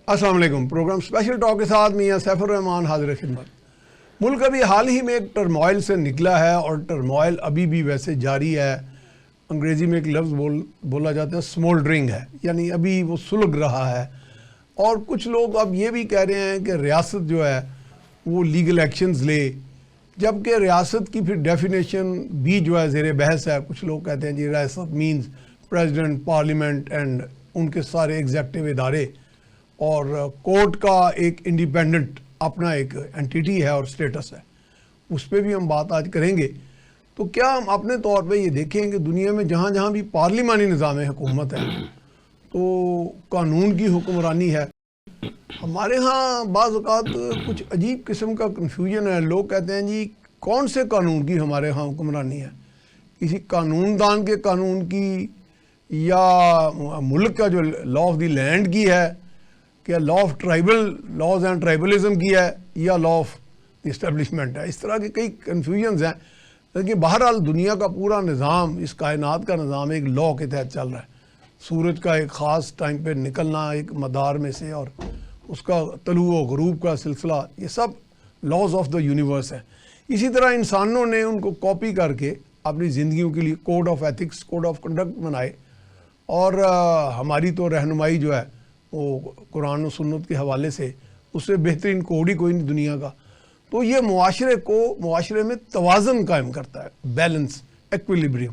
السلام علیکم. Programme special talk کے ساتھ میاں سیف الرحمان حاضر خدمت. ملک ابھی حال ہی میں ایک ٹرموائل سے نکلا ہے اور ٹرموائل ابھی بھی ویسے جاری ہے. انگریزی میں ایک لفظ بولا جاتا ہے اسمولڈرنگ ہے، یعنی ابھی وہ سلگ رہا ہے. اور کچھ لوگ اب یہ بھی کہہ رہے ہیں کہ ریاست جو ہے وہ لیگل ایکشنز لے، جبکہ ریاست کی پھر ڈیفینیشن بھی جو ہے زیر بحث ہے. کچھ لوگ کہتے ہیں جی ریاست مینز پریزیڈنٹ، پارلیمنٹ اینڈ ان کے سارے ایگزیکٹو ادارے، اور کورٹ کا ایک انڈیپینڈنٹ اپنا ایک اینٹیٹی ہے اور سٹیٹس ہے. اس پہ بھی ہم بات آج کریں گے. تو کیا ہم اپنے طور پہ یہ دیکھیں کہ دنیا میں جہاں جہاں بھی پارلیمانی نظام حکومت ہے تو قانون کی حکمرانی ہے. ہمارے ہاں بعض اوقات کچھ عجیب قسم کا کنفیوژن ہے. لوگ کہتے ہیں جی کون سے قانون کی ہمارے ہاں حکمرانی ہے، کسی قانون دان کے قانون کی، یا ملک کا جو لا آف دی لینڈ کی ہے، کہ law of tribal laws and tribalism کی ہے، یا لا آف دی اسٹیبلشمنٹ ہے. اس طرح کے کئی کنفیوژنز ہیں. لیکن بہرحال دنیا کا پورا نظام، اس کائنات کا نظام ایک لا کے تحت چل رہا ہے. سورج کا ایک خاص ٹائم پہ نکلنا ایک مدار میں سے، اور اس کا طلوع و غروب کا سلسلہ، یہ سب لاز آف دا یونیورس ہے. اسی طرح انسانوں نے ان کو کاپی کر کے اپنی زندگیوں کے لیے code of ethics, code of conduct بنائے. اور ہماری تو رہنمائی جو ہے وہ قرآن و سنت کے حوالے سے، اس سے بہترین کوڈ ہی کوئی نہیں دنیا کا. تو یہ معاشرے میں توازن قائم کرتا ہے، بیلنس، ایکویلیبریم.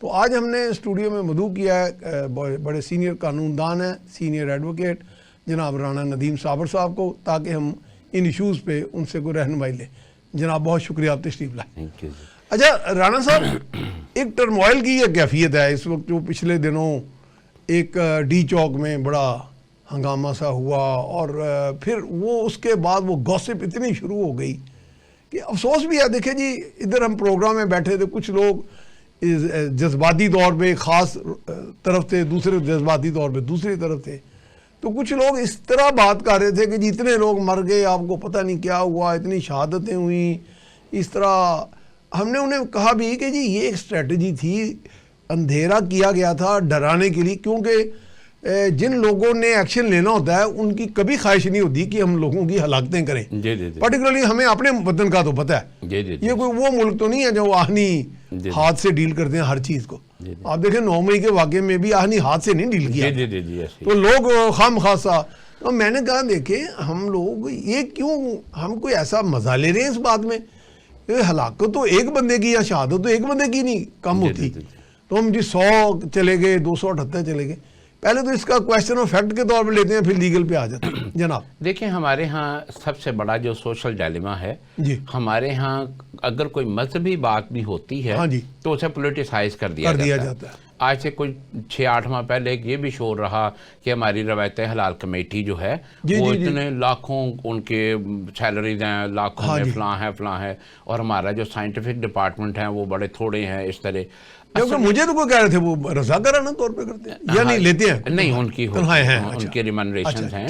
تو آج ہم نے اسٹوڈیو میں مدعو کیا ہے بڑے سینئر قانون دان ہیں، سینئر ایڈوکیٹ جناب رانا ندیم صابر صاحب کو، تاکہ ہم ان ایشوز پہ ان سے کوئی رہنمائی لیں. جناب بہت شکریہ آپ تشریف لائیں. اچھا رانا صاحب، ایک ٹرموائل کی یہ کیفیت ہے اس وقت، جو پچھلے دنوں ایک ڈی چوک میں بڑا ہنگامہ سا ہوا، اور پھر وہ اس کے بعد وہ گوسپ اتنی شروع ہو گئی کہ افسوس بھی ہے. دیکھیں جی، ادھر ہم پروگرام میں بیٹھے تھے، کچھ لوگ جذباتی طور پہ خاص طرف تھے، دوسرے جذباتی طور پہ دوسری طرف تھے. تو کچھ لوگ اس طرح بات کر رہے تھے کہ جی اتنے لوگ مر گئے، آپ کو پتہ نہیں کیا ہوا، اتنی شہادتیں ہوئیں. اس طرح ہم نے انہیں کہا بھی کہ جی یہ ایک اسٹریٹجی تھی، اندھیرا کیا گیا تھا ڈرانے کے لیے، کیونکہ جن لوگوں نے ایکشن لینا ہوتا ہے ان کی کبھی خواہش نہیں ہوتی کہ ہم لوگوں کی ہلاکتیں کریں. پرٹیکولرلی ہمیں اپنے وطن کا تو پتہ ہے، یہ کوئی وہ ملک تو نہیں ہے جو آہنی ہاتھ سے ڈیل کرتے ہیں ہر چیز کو. آپ دیکھیں 9 مئی کے واقعے میں بھی آہنی ہاتھ سے نہیں ڈیل کیا، تو لوگ خام خاصا. تو میں نے کہا دیکھیں ہم لوگ یہ کیوں، ہم کوئی ایسا مزہ لے رہے ہیں اس بات میں؟ ہلاکت تو ایک بندے کی یا شہادت تو ایک بندے کی نہیں کم ہوتی. تو ہم جی 100 چلے گئے، 278 چلے گئے. پہلے تو اس کا کویسچن آف فیکٹ کے طور پہ لیتے ہیں، پھر لیگل پہ آ جاتے ہیں. جناب دیکھیں، ہمارے ہاں سب سے بڑا جو سوشل ڈائلیما ہے جی، ہمارے ہاں اگر کوئی مذہبی بات بھی ہوتی ہے تو اسے پولیٹیسائز کر دیا جاتا ہے. آج سے کوئی 6-8 ماہ پہلے ایک یہ بھی شور رہا کہ ہماری روایت حلال کمیٹی جو ہے وہ اتنے لاکھوں ان کے سیلریز ہیں، لاکھوں میں فلاں ہے، اور ہمارا جو سائنٹیفک ڈپارٹمنٹ ہے وہ بڑے تھوڑے ہیں. اس طرح مجھے تو کوئی کہہ رہے تھے وہ رضاکارانہ طور پہ کرتے ہیں یا نہیں لیتے ہیں؟ نہیں، ان کی ریمنریشنز ہیں.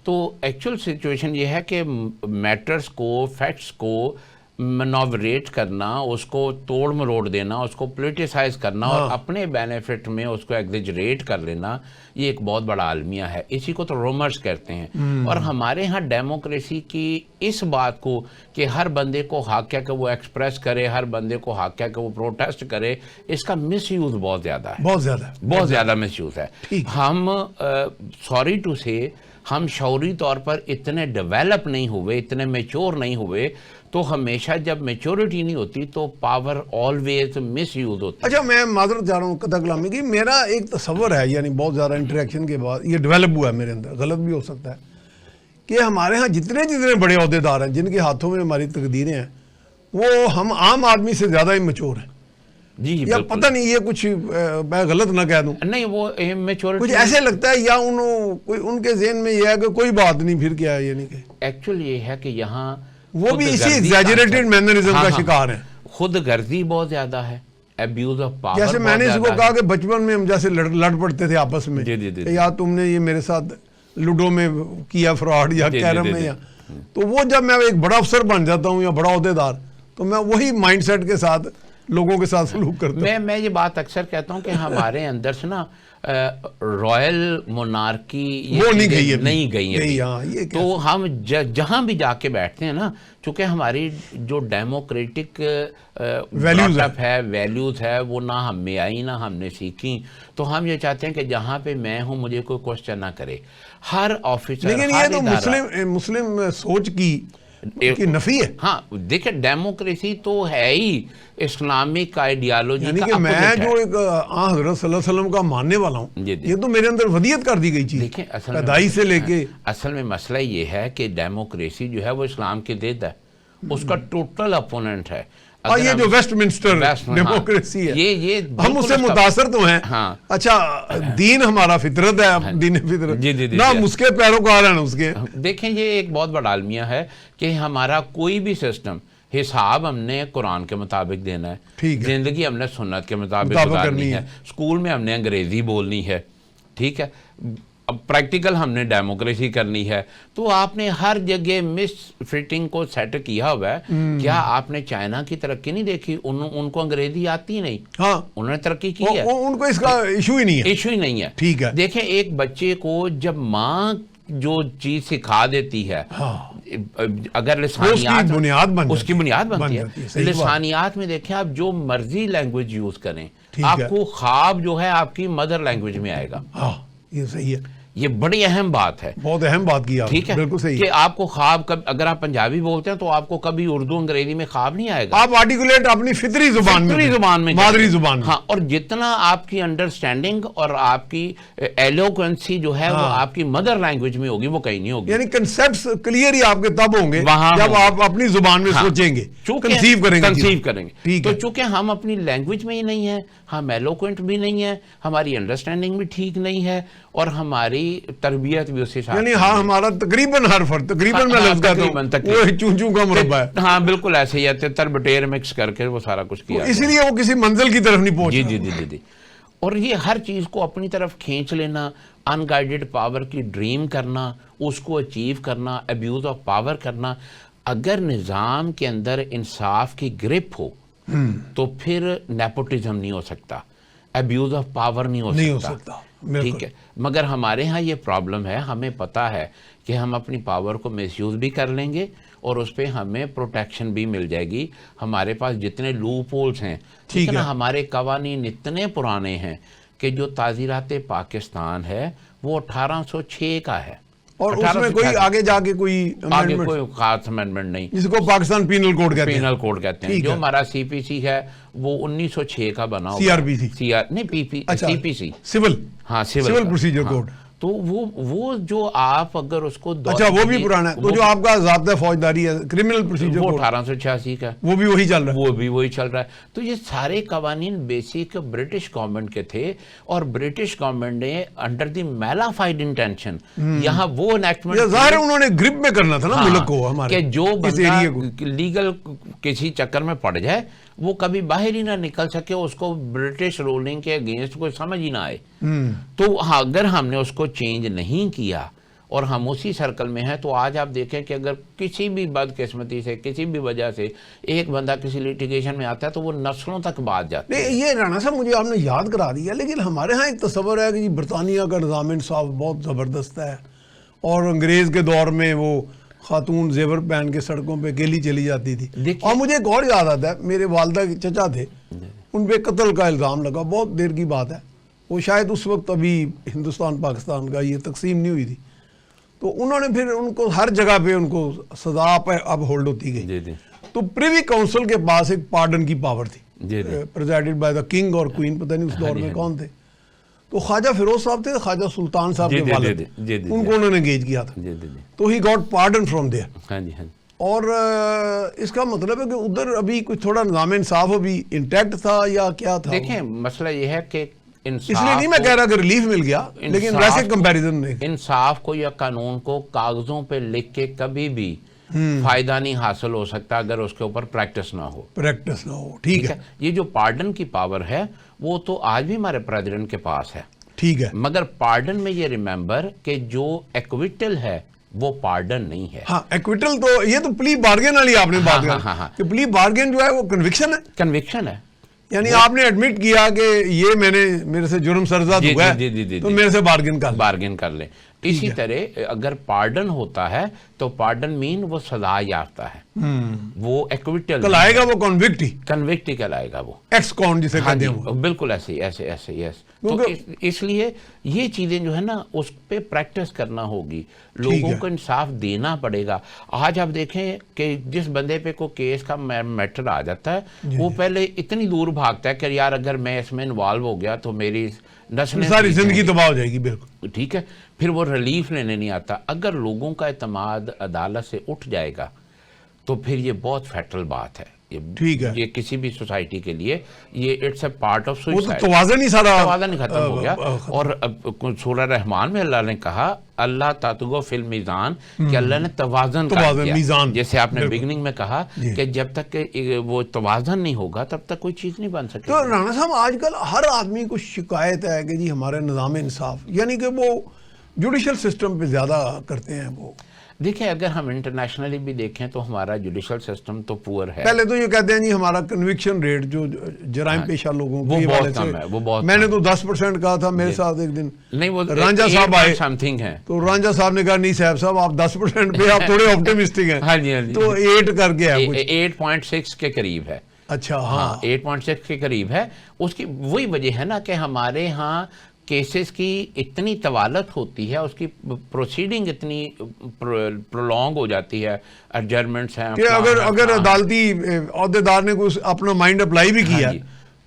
تو ایکچوئل سچویشن یہ ہے کہ میٹرز کو، فیکٹس کو منوریٹ کرنا، اس کو توڑ مروڑ دینا، اس کو پولیٹیسائز کرنا اور اپنے بینیفٹ میں اس کو ایگزیجریٹ کر لینا، یہ ایک بہت بڑا المیہ ہے. اسی کو تو رومرز کہتے ہیں. اور ہمارے ہاں ڈیموکریسی کی اس بات کو کہ ہر بندے کو حق ہے کہ وہ ایکسپریس کرے، ہر بندے کو حق ہے کہ وہ پروٹیسٹ کرے، اس کا مس یوز بہت زیادہ ہے، بہت زیادہ مس یوز ہے. ہم سوری ٹو سے ہم شعوری طور پر اتنے ڈیولپ نہیں ہوئے، اتنے میچور نہیں ہوئے. تو ہمیشہ جب میچورٹی نہیں ہوتی تو پاور آلویز مس یوز ہوتی ہے. اچھا، میں معذرت چاہ رہا ہوں قطع کلامی کی. میرا ایک تصور ہے، یعنی بہت زیادہ انٹریکشن کے بعد یہ ڈیولپ ہوا ہے میرے اندر، غلط بھی ہو سکتا ہے، کہ ہمارے ہاں جتنے بڑے عہدیدار ہیں جن کے ہاتھوں میں ہماری تقدیریں ہیں، وہ ہم عام آدمی سے زیادہ ہی میچور ہیں. جی یا پتہ نہیں یہ کچھ میں غلط نہ کہہ دوں. نہیں، وہ میچورٹی کچھ ایسے لگتا ہے، یا ان کے ذہن میں یہ ہے کہ کوئی بات نہیں، پھر کیا ہے. یہ نہیں کہ ایکچوئل یہ ہے کہ یہاں وہ بھی اسی ایگزیجریٹڈ مینرزم کا شکار ہیں. خود غرضی بہت زیادہ ہے، ایبیوز آف پاور. جیسے میں نے اس کو کہا کہ بچپن میں ہم جیسے لڑ پڑتے تھے آپس میں، یا تم نے یہ میرے ساتھ لوڈو میں کیا فراڈ یا کیرم میں، تو وہ جب میں ایک بڑا افسر بن جاتا ہوں یا بڑا عہدیدار، تو میں وہی مائنڈ سیٹ کے ساتھ لوگوں کے ساتھ سلوک کرتا ہوں. میں یہ بات اکثر کہتا ہوں کہ ہمارے اندر سے نا رائل مونارکی وہ نہیں گئی ہے. تو ہم جہاں بھی جا کے بیٹھتے ہیں نا، چونکہ ہماری جو ڈیموکریٹک ویلیوز ہے وہ نہ ہم میں آئی نہ ہم نے سیکھی، تو ہم یہ چاہتے ہیں کہ جہاں پہ میں ہوں مجھے کوئی کوشچن نہ کرے. ہر آفیسر، لیکن یہ تو مسلم سوچ کی نفی ہے. ہاں دیکھیں ڈیموکریسی تو ہے ہی اسلامک آئیڈیالوجی، یعنی کہ میں جو ایک حضرت صلی اللہ علیہ وسلم کا ماننے والا ہوں، یہ تو میرے اندر ودیت کر دی گئی چیز. دیکھیں پیدائش سے لے کے اصل میں مسئلہ یہ ہے کہ ڈیموکریسی جو ہے وہ اسلام کی ضد ہے، اس کا ٹوٹل اپوننٹ ہے. یہ جو ویسٹ منسٹر ڈیموکریسی ہے، ہم اس سے متاثر تو ہیں. اچھا دین ہمارا فطرت ہے، دین فطرت نہ ہم اس کے پیروکار ہیں اس کے. دیکھیں یہ ایک بہت بڑا المیہ ہے کہ ہمارا کوئی بھی سسٹم، حساب ہم نے قرآن کے مطابق دینا ہے، زندگی ہم نے سنت کے مطابق گزارنی ہے، اسکول میں ہم نے انگریزی بولنی ہے، ٹھیک ہے، اب پریکٹیکل ہم نے ڈیموکریسی کرنی ہے. تو آپ نے ہر جگہ مس فٹنگ کو سیٹ کیا ہوا ہے. کیا آپ نے چائنا کی ترقی نہیں دیکھی؟ ان کو انگریزی آتی نہیں، ہاں انہوں نے ترقی کی ہے، ان کو اس کا ایشو ہی نہیں ہے. ٹھیک ہے، دیکھیں ایک بچے کو جب ماں جو چیز سکھا دیتی ہے، اگر لسانیات اس کی بنیاد بنتی ہے. لسانیات میں دیکھیں آپ جو مرضی لینگویج یوز کریں، آپ کو خواب جو ہے آپ کی مدر لینگویج میں آئے گا. یہ صحیح ہے، یہ بڑی اہم بات ہے، بہت اہم بات کی آپ نے. ٹھیک ہے، بالکل صحیح کہ آپ کو خواب اگر آپ پنجابی بولتے ہیں تو آپ کو کبھی اردو انگریزی میں خواب نہیں آئے گا. آپ آرٹیکولیٹ اپنی فطری زبان میں مادری زبان میں. ہاں، اور جتنا آپ کی انڈرسٹینڈنگ اور آپ کی ایلوکوینسی جو ہے وہ آپ کی مدر لینگویج میں ہوگی، وہ کہیں نہیں ہوگی. یعنی کنسیپٹس کلیئر ہی آپ کے تب ہوں گے جب آپ اپنی زبان میں سوچیں گے، کنسیو کریں گے. تو چونکہ ہم اپنی لینگویج میں ہی نہیں ہیں، ہم ایلوکوینٹ بھی نہیں ہیں، ہماری انڈرسٹینڈنگ بھی ٹھیک نہیں ہے، اور ہماری تربیت بھی اسی ساتھ، یعنی ہاں ہمارا تقریباً ہر فرد تقریباً میں لفظ کہتا ہوں وہ چون کا مربع ہے. ہاں بالکل ایسے ہی ہے، تر بٹیر مکس کر کے وہ سارا کچھ کیا، اسی لیے وہ کسی منزل کی طرف نہیں پہنچ. جی. اور یہ ہر چیز کو اپنی طرف کھینچ لینا، ان گائیڈڈ پاور کی ڈریم کرنا، اس کو اچیو کرنا، ابیوز آف پاور کرنا. اگر نظام کے اندر انصاف کی گرپ ہو تو پھر نیپوٹزم نہیں ہو سکتا، ابیوز آف پاور نہیں ہو سکتا. ٹھیک ہے، مگر ہمارے ہاں یہ پرابلم ہے، ہمیں پتہ ہے کہ ہم اپنی پاور کو مس یوز بھی کر لیں گے اور اس پہ ہمیں پروٹیکشن بھی مل جائے گی. ہمارے پاس جتنے لوپ ہولز ہیں، ٹھیک ہے نا، ہمارے قوانین اتنے پرانے ہیں کہ جو تعزیرات پاکستان ہے وہ 1806 کا ہے، اور اس میں کوئی آگے جا کے کوئی خاص امینڈمنٹ نہیں، جس کو پاکستان پینل کوڈ کہتے ہیں. جو ہمارا سی پی سی ہے وہ 1906 کا بنا ہوا، سی آر پی سی نہیں سی پی سی سول پروسیجر کوڈ. تو وہ جو آپ اگر اس کو اچھا وہ بھی پرانا ہے. تو جو آپ کا ضابطہ فوجداری ہے کرمنل پروسیجر وہ 1886 کا، وہ بھی وہی چل رہا ہے. تو یہ سارے قوانین بیسک برٹش گورنمنٹ کے تھے، اور برٹش گورنمنٹ نے انڈر دی میلافائڈ انٹینشن یہاں وہ انیکٹمنٹ ظاہر انہوں نے گرپ میں کرنا تھا نا ملک کو ہمارے، کہ جو بندہ لیگل کسی چکر میں پڑ جائے وہ کبھی باہر ہی نہ نکل سکے، اس کو برٹش رولنگ کے اگینسٹ کوئی سمجھ ہی نہ آئے. تو اگر ہم نے اس کو چینج نہیں کیا اور ہم اسی سرکل میں ہیں، تو آج آپ دیکھیں کہ اگر کسی بھی بدقسمتی سے کسی بھی وجہ سے ایک بندہ کسی لیٹیگیشن میں آتا ہے تو وہ نسلوں تک بات جاتی ہے. یہ رانا صاحب مجھے آپ نے یاد کرا دیا، لیکن ہمارے ہاں ایک تصور ہے کہ برطانیہ کا نظام انصاف بہت زبردست ہے، اور انگریز کے دور میں وہ خاتون زیور پہن کے سڑکوں پہ اکیلی چلی جاتی تھی. اور مجھے ایک اور یاد آتا ہے، میرے والدہ کے چچا تھے، ان پہ قتل کا الزام لگا، بہت دیر کی بات ہے، وہ شاید اس وقت ابھی ہندوستان پاکستان کا یہ تقسیم نہیں ہوئی تھی، تو انہوں نے پھر ان کو ہر جگہ پہ ان کو سزا پہ اب ہولڈ ہوتی گئی. تو پریوی کونسل کے پاس ایک پارڈن کی پاور تھی، پریزائڈڈ بائی دا کنگ اور کوئین، پتہ نہیں اس دور میں کون تھے. تو خواجہ فیروز صاحب تھے، خواجہ سلطان صاحب کے والد، ان کو انہوں نے انگیج کیا تھا، تو he got pardon from there. اور اس کا مطلب ہے کہ ادھر ابھی کچھ تھوڑا نظام انصاف ابھی انٹیکٹ تھا یا کیا تھا؟ دیکھیں مسئلہ یہ ہے کہ اس لیے نہیں میں کہہ رہا کہ ریلیف مل گیا، لیکن ویسے کمپیریزن نہیں. انصاف کو یا قانون کو کاغذوں پہ لکھ کے کبھی بھی فائدہ نہیں حاصل ہو سکتا اگر اس کے اوپر پریکٹس نہ ہو. ٹھیک ہے، یہ جو پارڈن کی پاور ہے وہ تو آج بھی ہمارے پریزیڈنٹ کے پاس ہے. ٹھیک ہے، مگر پارڈن میں یہ ریممبر کہ جو ایکویٹل ہے وہ پارڈن نہیں ہے. ہاں ایکویٹل تو یہ تو پلی بارگین والی آپ نے بات کی کہ پلی بارگین جو ہے وہ کنوکشن ہے. یعنی آپ نے ایڈمٹ کیا کہ یہ میرے سے جرم سرزد ہوا ہے تو میرے سے بارگن کر لیں. اسی طرح اگر پارڈن ہوتا ہے تو پارڈن مین وہ سزا یافتہ ہے, وہ ایکویٹل کہلائے گا, وہ کنوکٹ ہی کہلائے گا, وہ ایکس کون جسے کہتے ہیں. بالکل ایسے یس. تو اس لیے یہ چیزیں جو ہے نا اس پہ پریکٹس کرنا ہوگی, لوگوں کو انصاف دینا پڑے گا. آج آپ دیکھیں کہ جس بندے پہ کوئی کیس کا میٹر آ جاتا ہے وہ پہلے اتنی دور بھاگتا ہے کہ یار اگر میں اس میں انوالو ہو گیا تو میری ساری زندگی تباہ ہو جائے گی. بالکل ٹھیک ہے, پھر وہ ریلیف لینے نہیں آتا. اگر لوگوں کا اعتماد عدالت سے اٹھ جائے گا تو پھر یہ بہت فیٹل بات ہے. ٹھیک ہے, یہ کسی بھی سوسائٹی کے لیے یہ it's a part of society. توازن ہی ختم ہو گیا. اور سورہ رحمان میں اللہ نے کہا اللہ تطغوا فی المیزان, کہ اللہ نے توازن کیا. جیسے آپ نے بگننگ میں کہا کہ جب تک وہ توازن نہیں ہوگا تب تک کوئی چیز نہیں بن سکتی. تو رانا صاحب آج کل ہر آدمی کو شکایت ہے کہ جی ہمارے نظام انصاف, یعنی کہ وہ جوڈیشل سسٹم پہ زیادہ کرتے ہیں. وہ دیکھیں اگر ہم انٹرنیشنلی بھی دیکھیں تو ہمارا جوڈیشل سسٹم تو پور ہے. پہلے تو یہ کہتے ہیں جی ہمارا کنوکشن ریٹ جو جرائم پیشہ لوگوں وہ بہت کم ہے, وہ بہت. میں نے تو 10% کہا تھا, میرے ساتھ ایک دن نہیں وہ رانجھا صاحب آئے سم تھنگ ہے, تو رانجھا صاحب نے کہا نہیں صاحب آپ 10% پہ آپ تھوڑے آپٹیمسٹک ہیں. ہاں جی, تو 8 کر کے ہے, 8.6 کے قریب ہے. اچھا ہاں 8.6 کے قریب ہے. اس کی وہی وجہ ہے نا کہ ہمارے ہاں کیسز کی اتنی طوالت ہوتی ہے, اس کی پروسیڈنگ اتنی پرولونگ ہو جاتی ہے, ایڈجرمنٹس ہیں کہ اگر عدالتی عہدیدار نے کوئی اپنا مائنڈ اپلائی بھی کیا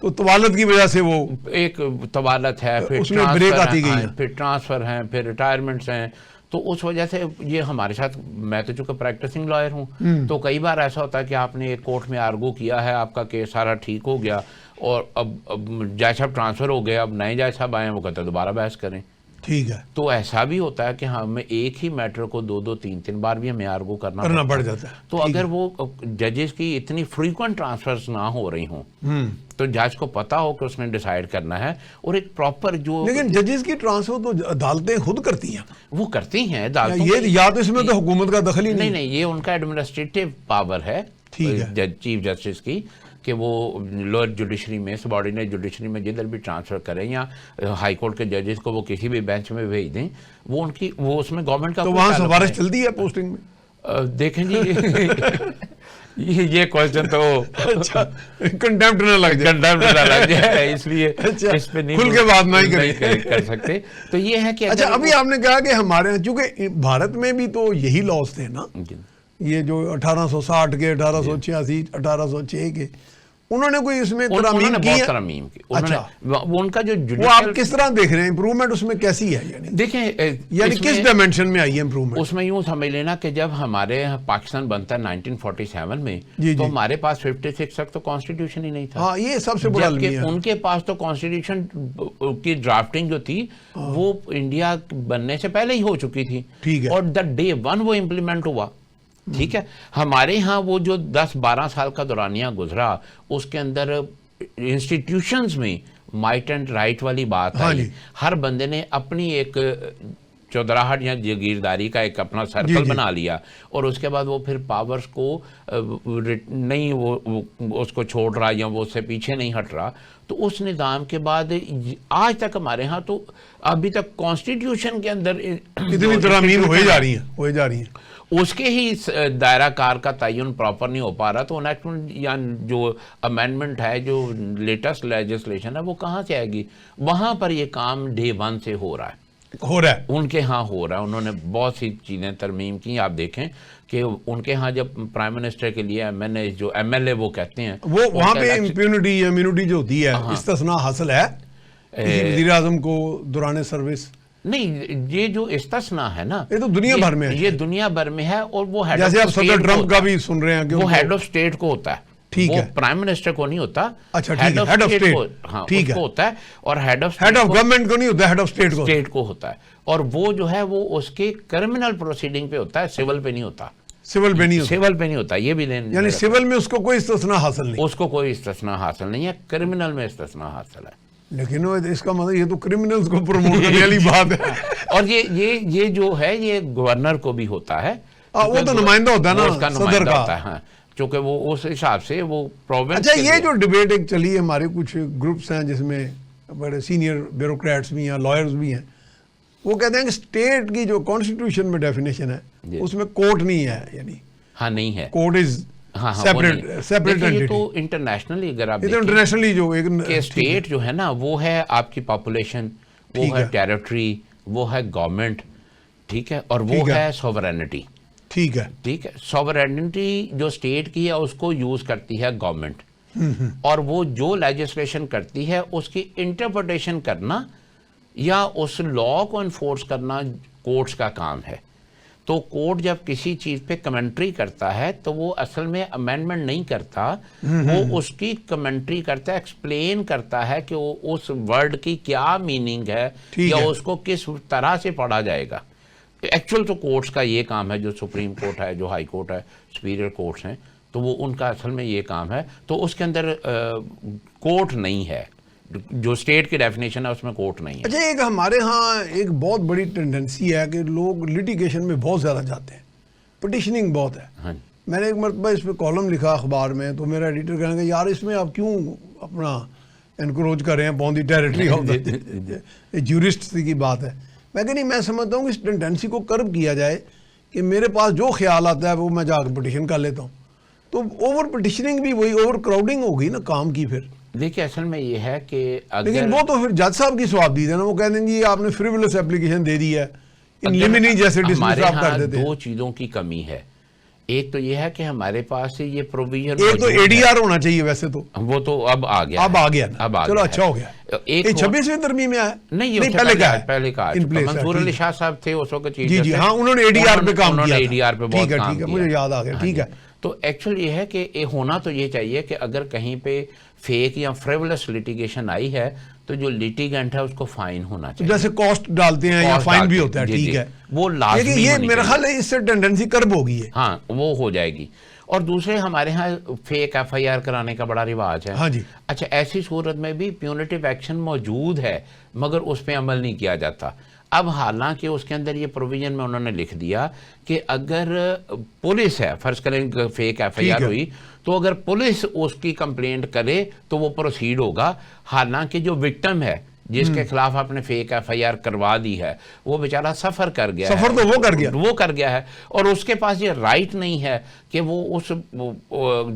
تو طوالت کی وجہ سے وہ ایک طوالت ہے, پھر ٹرانسفر ہیں, پھر ریٹائرمنٹس ہیں. تو اس وجہ سے یہ ہمارے ساتھ, میں تو چونکہ پریکٹسنگ لائر ہوں تو کئی بار ایسا ہوتا ہے کہ آپ نے ایک کورٹ میں آرگو کیا ہے, آپ کا کیس سارا ٹھیک ہو گیا اور اب جج صاحب ٹرانسفر ہو گئے, اب نئے جج صاحب آئے ہیں, وہ کہتے ہیں دوبارہ بحث کریں. ٹھیک ہے, تو ایسا بھی ہوتا ہے کہ ہمیں ایک ہی میٹر کو 2-3 بار بھی ہمیں آرگو کرنا پڑ جاتا ہے. تو اگر وہ ججز کی اتنی فریکوینٹ ٹرانسفرز نہ ہو رہی ہوں تو جج کو پتا ہو کہ اس نے ڈیسائیڈ کرنا ہے, اور ایک پراپر جو. لیکن ججز کی ٹرانسفر تو عدالتیں خود کرتی ہیں. وہ کرتی ہیں یہ یا تو اس میں تو حکومت کا دخل ہی نہیں, یہ ان کا ایڈمنسٹریٹو پاور ہے چیف جسٹس کی, کہ وہ لوئر جوڈیشری میں, سبارڈینیٹ جوڈیشری میں جدھر بھی ٹرانسفر کریں یا ہائی کورٹ کے ججز کو وہ کسی بھی بینچ میں بھیج دیں, وہ ان کی وہ اس میں گورنمنٹ کا. تو وہاں سفارش چلتی ہے پوسٹنگ میں؟ دیکھیں جی یہ کوشچن تو کنٹیمپٹ نہ لگ جائے, اس لیے اس پہ کھل کے بات نہیں کر سکتے. تو یہ ہے کہ اچھا ابھی آپ نے کہا کہ ہمارے یہاں چونکہ بھارت میں بھی تو یہی لاز تھے نا, یہ جو 1860 کے 1886 1806 کے, انہوں نے کوئی اس میں ترمیم کی. اچھا ان کا جو وہ آپ کس طرح دیکھ رہے ہیں امپروومنٹ اس میں کیسی ہے؟ دیکھیں یعنی کس ڈائمینشن میں آئی ہے امپروومنٹ؟ اس میں یوں سمجھ لینا کہ جب ہمارے پاکستان بنتا ہے 1947 میں تو ہمارے پاس 56 تک تو کانسٹیٹیوشن ہی نہیں تھا. ہاں یہ سب سے بڑا المیہ ہے. ان کے پاس تو کانسٹیٹیوشن کی ڈرافٹنگ جو تھی وہ انڈیا بننے سے پہلے ہی ہو چکی تھی. ٹھیک ہے, اور day 1 وہ امپلیمنٹ ہوا. ٹھیک ہے, ہمارے ہاں وہ جو 10-12 سال کا دورانیہ گزرا اس کے اندر انسٹیٹیوشنز میں مائٹ اینڈ رائٹ والی بات آئی. ہر بندے نے اپنی ایک چودراہٹ یا جاگیرداری کا ایک اپنا سرکل بنا لیا, اور اس کے بعد وہ پھر پاورز کو نہیں وہ اس کو چھوڑ رہا یا وہ اس سے پیچھے نہیں ہٹ رہا. تو اس نظام کے بعد آج تک ہمارے ہاں تو ابھی تک کانسٹیٹیوشن کے اندر اتنی ترامیم ہوئی جا رہی ہیں, اس کے ہی دائرہ کار کا تعین پراپر نہیں ہو پا رہا. تو انیکٹمنٹ یا جو امینڈمنٹ ہے, جو لیٹسٹ لیجسلیشن ہے, وہ کہاں سے آئے گی؟ وہاں پر یہ کام day 1 سے ہو رہا ہے ان کے ہاں ہو رہا ہے. انہوں نے بہت سی چیزیں ترمیم کی. آپ دیکھیں کہ ان کے ہاں جب پرائم منسٹر کے لیے جو ایم ایل اے وہ کہتے ہیں, وہ وہاں پہ امپیونٹی امیونٹی جو ہوتی ہے استثناء حاصل ہے وزیر اعظم کو دوران سروس. نہیں, یہ جو استثناء ہے نا یہ تو دنیا بھر میں ہے, یہ دنیا بھر میں ہے. اور وہ جیسے آپ صدر ٹرمپ کا بھی سن رہے ہیں کہ وہ ہیڈ آف اسٹیٹ کو ہوتا ہے. ٹھیک ہے, پرائم منسٹر کو نہیں ہوتا. اچھا ٹھیک ہے, ہیڈ آف اسٹیٹ ٹھیک ہے ہوتا ہے, اور ہیڈ آف گورنمنٹ کو نہیں ہوتا, ہیڈ آف اسٹیٹ کو ہوتا ہے. اور وہ جو ہے وہ اس کے کرمنل پروسیڈنگ پہ ہوتا ہے, سول پہ نہیں ہوتا. سول پہ نہیں ہوتا, یہ بھی یعنی سول میں اس کو کوئی استثناء حاصل نہیں, اس کو کوئی استثناء حاصل نہیں ہے. کرمنل میں استثناء حاصل ہے. لیکن اس کا مطلب یہ تو کرمنلز کو پروموٹ کرنے والی بات ہے. اور یہ جو ہے یہ گورنر کو بھی ہوتا ہے, وہ تو نمائندہ ہوتا ہے نا صدر کا. چونکہ وہ اس حساب سے وہ پروونس. اچھا یہ جو ڈبیٹ ایک چلی ہے ہمارے کچھ گروپس ہیں جس میں بڑے سینئر بیوروکریٹس بھی ہیں لائرز بھی ہیں, وہ کہتے ہیں کہ اسٹیٹ کی جو کانسٹیٹیوشن میں ڈیفینیشن ہے اس میں کورٹ نہیں ہے, یعنی ہاں نہیں ہے, کورٹ از سیپریٹ یہ تو انٹرنیشنلی اگر آپ انٹرنیشنلی جو کہ اسٹیٹ جو ہے نا وہ ہے آپ کی پاپولیشن, وہ ہے ٹیریٹری, وہ ہے گورنمنٹ, ٹھیک ہے, اور وہ ہے سوورینٹی. ٹھیک ہے, سوورینٹی جو اسٹیٹ کی ہے اس کو یوز کرتی ہے گورنمنٹ, اور وہ جو لیجسلیشن کرتی ہے اس کی انٹرپریٹیشن کرنا یا اس لا کو انفورس کرنا کورٹس کا کام ہے. تو کورٹ جب کسی چیز پہ کمنٹری کرتا ہے تو وہ اصل میں امینڈمنٹ نہیں کرتا, وہ اس کی کمنٹری کرتا ہے, ایکسپلین کرتا ہے کہ وہ اس ورڈ کی کیا میننگ ہے یا اس کو کس طرح سے پڑھا جائے گا. ایکچوئل تو کورٹس کا یہ کام ہے, جو سپریم کورٹ ہے, جو ہائی کورٹ ہے, سپیریئر کورٹس ہیں, تو وہ ان کا اصل میں یہ کام ہے. تو اس کے اندر کورٹ نہیں ہے, جو اسٹیٹ کی ڈیفینیشن ہے اس میں کورٹ نہیں ہے. اچھا ایک ہمارے ہاں ایک بہت بڑی ٹینڈنسی ہے کہ لوگ لٹیگیشن میں بہت زیادہ جاتے ہیں, پٹیشننگ بہت ہے. میں نے ایک مرتبہ اس پہ کالم لکھا اخبار میں, تو میرا ایڈیٹر کہنے کہ یار اس میں آپ کیوں اپنا انکروچ کر رہے ہیں upon the territory of the jurist کی بات ہے. میں کہ نہیں, میں سمجھتا ہوں کہ اس ٹینڈنسی کو کرب کیا جائے کہ میرے پاس جو خیال آتا ہے وہ میں جا کے پٹیشن کر لیتا ہوں. تو اوور پٹیشننگ بھی وہی اوور کراؤڈنگ ہوگی نا کام کی. پھر دیکھیں اصل میں یہ ہے کہ لیکن وہ تو پھر جج صاحب کی ثواب دی ہے نا, وہ کہہ دیں گے آپ نے فریولس اپلیکیشن دے دی ہے, ان لیمنی جیسے ڈسمس آپ کر دیتے ہیں. دو چیزوں کی کمی ہے. ایک تو یہ ہے کہ ہمارے پاس یہ پروویژن, ایک تو اے ڈی آر ہونا چاہیے ویسے تو, وہ تو اب آ گیا, چلو اچھا ہو گیا. ایک 26ویں ترمیم میں آیا نہیں, پہلے کا منصور علی شاہ صاحب تھے اس وقت, جی ہاں انہوں نے اے ڈی آر پہ کام کیا, اے ڈی آر پہ بہت کام کیا, مجھے یاد آ گیا. ٹھیک ہے, تو ایکچوئل یہ ہے کہ ہونا تو یہ چاہیے کہ اگر کہیں پہ فیک یا فریولس لٹیگیشن آئی ہے تو جو لٹیگنٹ ہے اس کو فائن ہونا چاہیے, جیسے کاسٹ ڈالتے ہیں یا فائن بھی ہوتا ہے. ٹھیک ہے, وہ لازمی, یہ میرا خیال ہے اس سے ٹینڈنسی کرب ہوگی ہے. ہاں وہ ہو جائے گی. اور دوسرے ہمارے ہاں فیک ایف آئی آر کرانے کا بڑا رواج ہے. ہاں جی. اچھا ایسی صورت میں بھی پیونیٹیو ایکشن موجود ہے مگر اس پہ عمل نہیں کیا جاتا. اب حالانکہ اس کے اندر یہ پروویژن میں انہوں نے لکھ دیا کہ اگر پولیس ہے, فرض کریں فیک ایف آئی آر ہوئی, تو اگر پولیس اس کی کمپلینٹ کرے تو وہ پروسیڈ ہوگا. حالانکہ جو وکٹم ہے جس کے خلاف آپ نے فیک ایف آئی آر کروا دی ہے وہ بیچارہ سفر کر گیا, سفر تو وہ کر گیا ہے, اور اس کے پاس یہ رائٹ نہیں ہے کہ وہ اس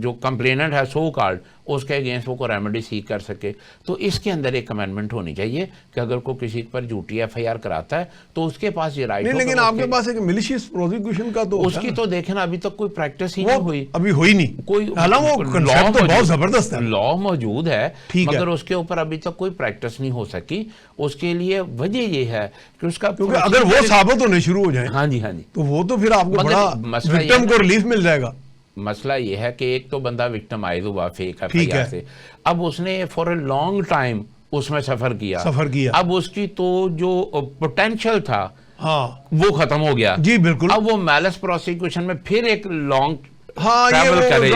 جو کمپلیننٹ ہے سو کالڈ اس کے اگینسٹ وہ کو ریمیڈی سیک کر سکے. تو اس کے اندر ایک امینڈمنٹ ہونی چاہیے کہ اگر کوئی کسی پر جھوٹی ایف آئی آر کراتا ہے تو اس کے پاس یہ رائٹ. لیکن آپ کے پاس ایک ملیشیس پروزیکیوشن کا تو اس کی تو دیکھیں ابھی تک کوئی پریکٹس ہی نہیں ہوئی, ابھی ہوئی نہیں. کوئی کنسیپٹ تو بہت زبردست ہے, لا موجود ہے مگر اس کے اوپر ابھی تک کوئی پریکٹس نہیں ہو سکی. اس کے لیے وجہ یہ ہے کہ اس کا, کیونکہ اگر وہ ثابت ہونے شروع ہو جائیں ہاں جی تو وہ تو پھر آپ کو بڑا وکٹم کو ریلیف مل جائے گا. مسئلہ یہ ہے کہ ایک تو بندہ وکٹمائز ہوا فیک ایف آئی آر سے, اب اس نے فار اے لانگ ٹائم اس میں سفر کیا, اب اس کی تو جو پوٹینشیل تھا وہ ختم ہو گیا. جی بالکل. اب وہ میلس پروسیکیوشن میں پھر ایک لانگ ٹریول کرے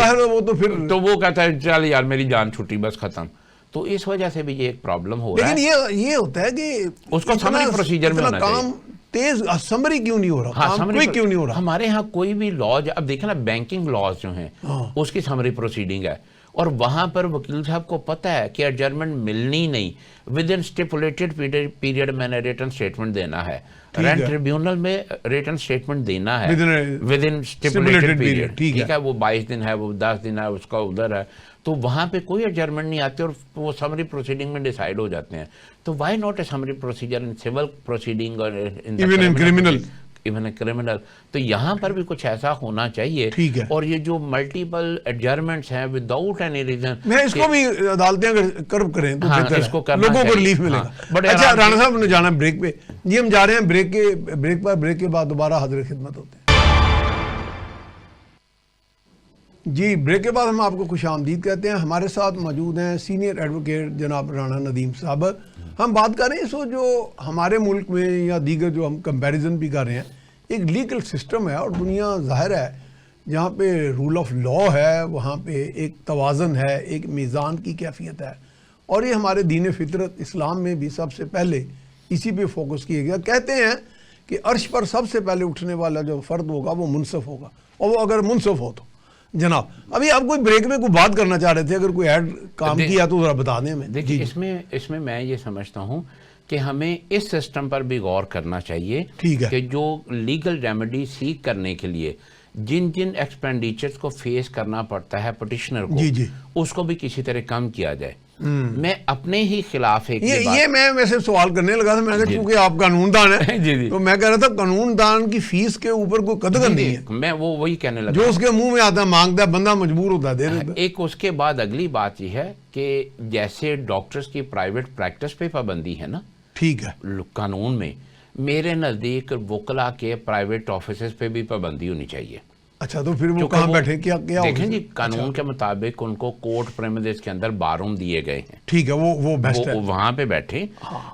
تو وہ کہتا ہے چل یار میری جان چھٹی بس ختم. تو اس وجہ سے بھی یہ ایک پرابلم ہو رہا ہے. لیکن یہ ہوتا ہے کہ اس کو سمری پروسیجر میں ہونا چاہیے. تیز سمری کیوں نہیں ہو رہا, کیوں نہیں ہو رہا. ہمارے ہاں کوئی بھی لا, اب دیکھیں نا بینکنگ لاز جو ہیں اس کی سمری پروسیڈنگ ہے, اور وہاں پر وکیل صاحب کو پتہ ہے کہ ایڈجرمنٹ ملنی نہیں, ود ان اسٹیپولیٹڈ پیریڈ میں نے ریٹن اسٹیٹمنٹ دینا ہے, رینٹ ٹریبیونل میں ریٹن اسٹیٹمنٹ دینا ہے ود ان اسٹیپولیٹڈ پیریڈ. ٹھیک ہے, وہ 22 دن ہے, وہ 10 دن ہے, اس کا ادھر ہے, تو وہاں پہ کوئی ایڈجرمنٹ نہیں آتے اور وہ سمری پروسیڈنگ میں ڈیسائیڈ ہو جاتے ہیں. تو why not a summary procedure in civil proceeding اور ایون کرمنل. تو یہاں پر بھی کچھ ایسا ہونا چاہیے. اور یہ جو ملٹیپل ایڈجرمنٹس ہیں وداؤٹ اینی ریزن, میں اس کو بھی عدالتیں اگر کرب کریں تو بہتر ہے, لوگوں کو ریلیف ملے گا. اچھا رانا صاحب نے جانا بریک پہ, جی ہم جا رہے ہیں بریک کے بعد دوبارہ حاضر خدمت ہوتے ہیں. جی بریک کے بعد ہم آپ کو خوش آمدید کہتے ہیں. ہمارے ساتھ موجود ہیں سینئر ایڈوکیٹ جناب رانا ندیم صاحب. ہم بات کر رہے ہیں اس جو ہمارے ملک میں یا دیگر جو ہم کمپیریزن بھی کر رہے ہیں, ایک لیگل سسٹم ہے اور دنیا ظاہر ہے جہاں پہ رول آف لا ہے, وہاں پہ ایک توازن ہے, ایک میزان کی کیفیت ہے, اور یہ ہمارے دین فطرت اسلام میں بھی سب سے پہلے اسی پہ فوکس کیا گیا. کہتے ہیں کہ عرش پر سب سے پہلے اٹھنے والا جو فرد ہوگا وہ منصف ہوگا, اور وہ اگر منصف ہو تو جناب ابھی آپ کوئی بریک میں کوئی بات کرنا چاہ رہے تھے, اگر کوئی ایڈ کام کیا تو ذرا بتا دیں ہمیں. دیکھیے اس میں میں یہ سمجھتا ہوں کہ ہمیں اس سسٹم پر بھی غور کرنا چاہیے کہ جو لیگل ریمیڈی سیک کرنے کے لیے جن ایکسپینڈیچرز کو فیس کرنا پڑتا ہے پٹیشنر کو, اس کو بھی کسی طرح کم کیا جائے. میں اپنے ہی خلاف یہ میں ویسے سوال کرنے لگا تھا, میں نے چونکہ آپ قانون دان ہیں تو میں کہہ رہا تھا قانون دان کی فیس کے اوپر کوئی قدغن نہیں ہے. میں وہی کہنے لگا, جو اس کے منہ میں آتا ہے مانگتا ہے, بندہ مجبور ہوتا ہے دے دیتا ہے. ایک اس کے بعد اگلی بات یہ ہے کہ جیسے ڈاکٹرز کی پرائیویٹ پریکٹس پہ پابندی ہے نا, ٹھیک ہے, قانون میں میرے نزدیک وکلا کے پرائیویٹ آفیسز پہ بھی پابندی ہونی چاہیے. اچھا تو پھر وہ کہاں بیٹھے کیا دیکھیں جی, قانون کے مطابق ان کو کورٹ پریمیسز کے اندر بارروم دیے گئے ہیں. ٹھیک ہے, وہ بیسٹ ہے, وہاں پہ بیٹھے.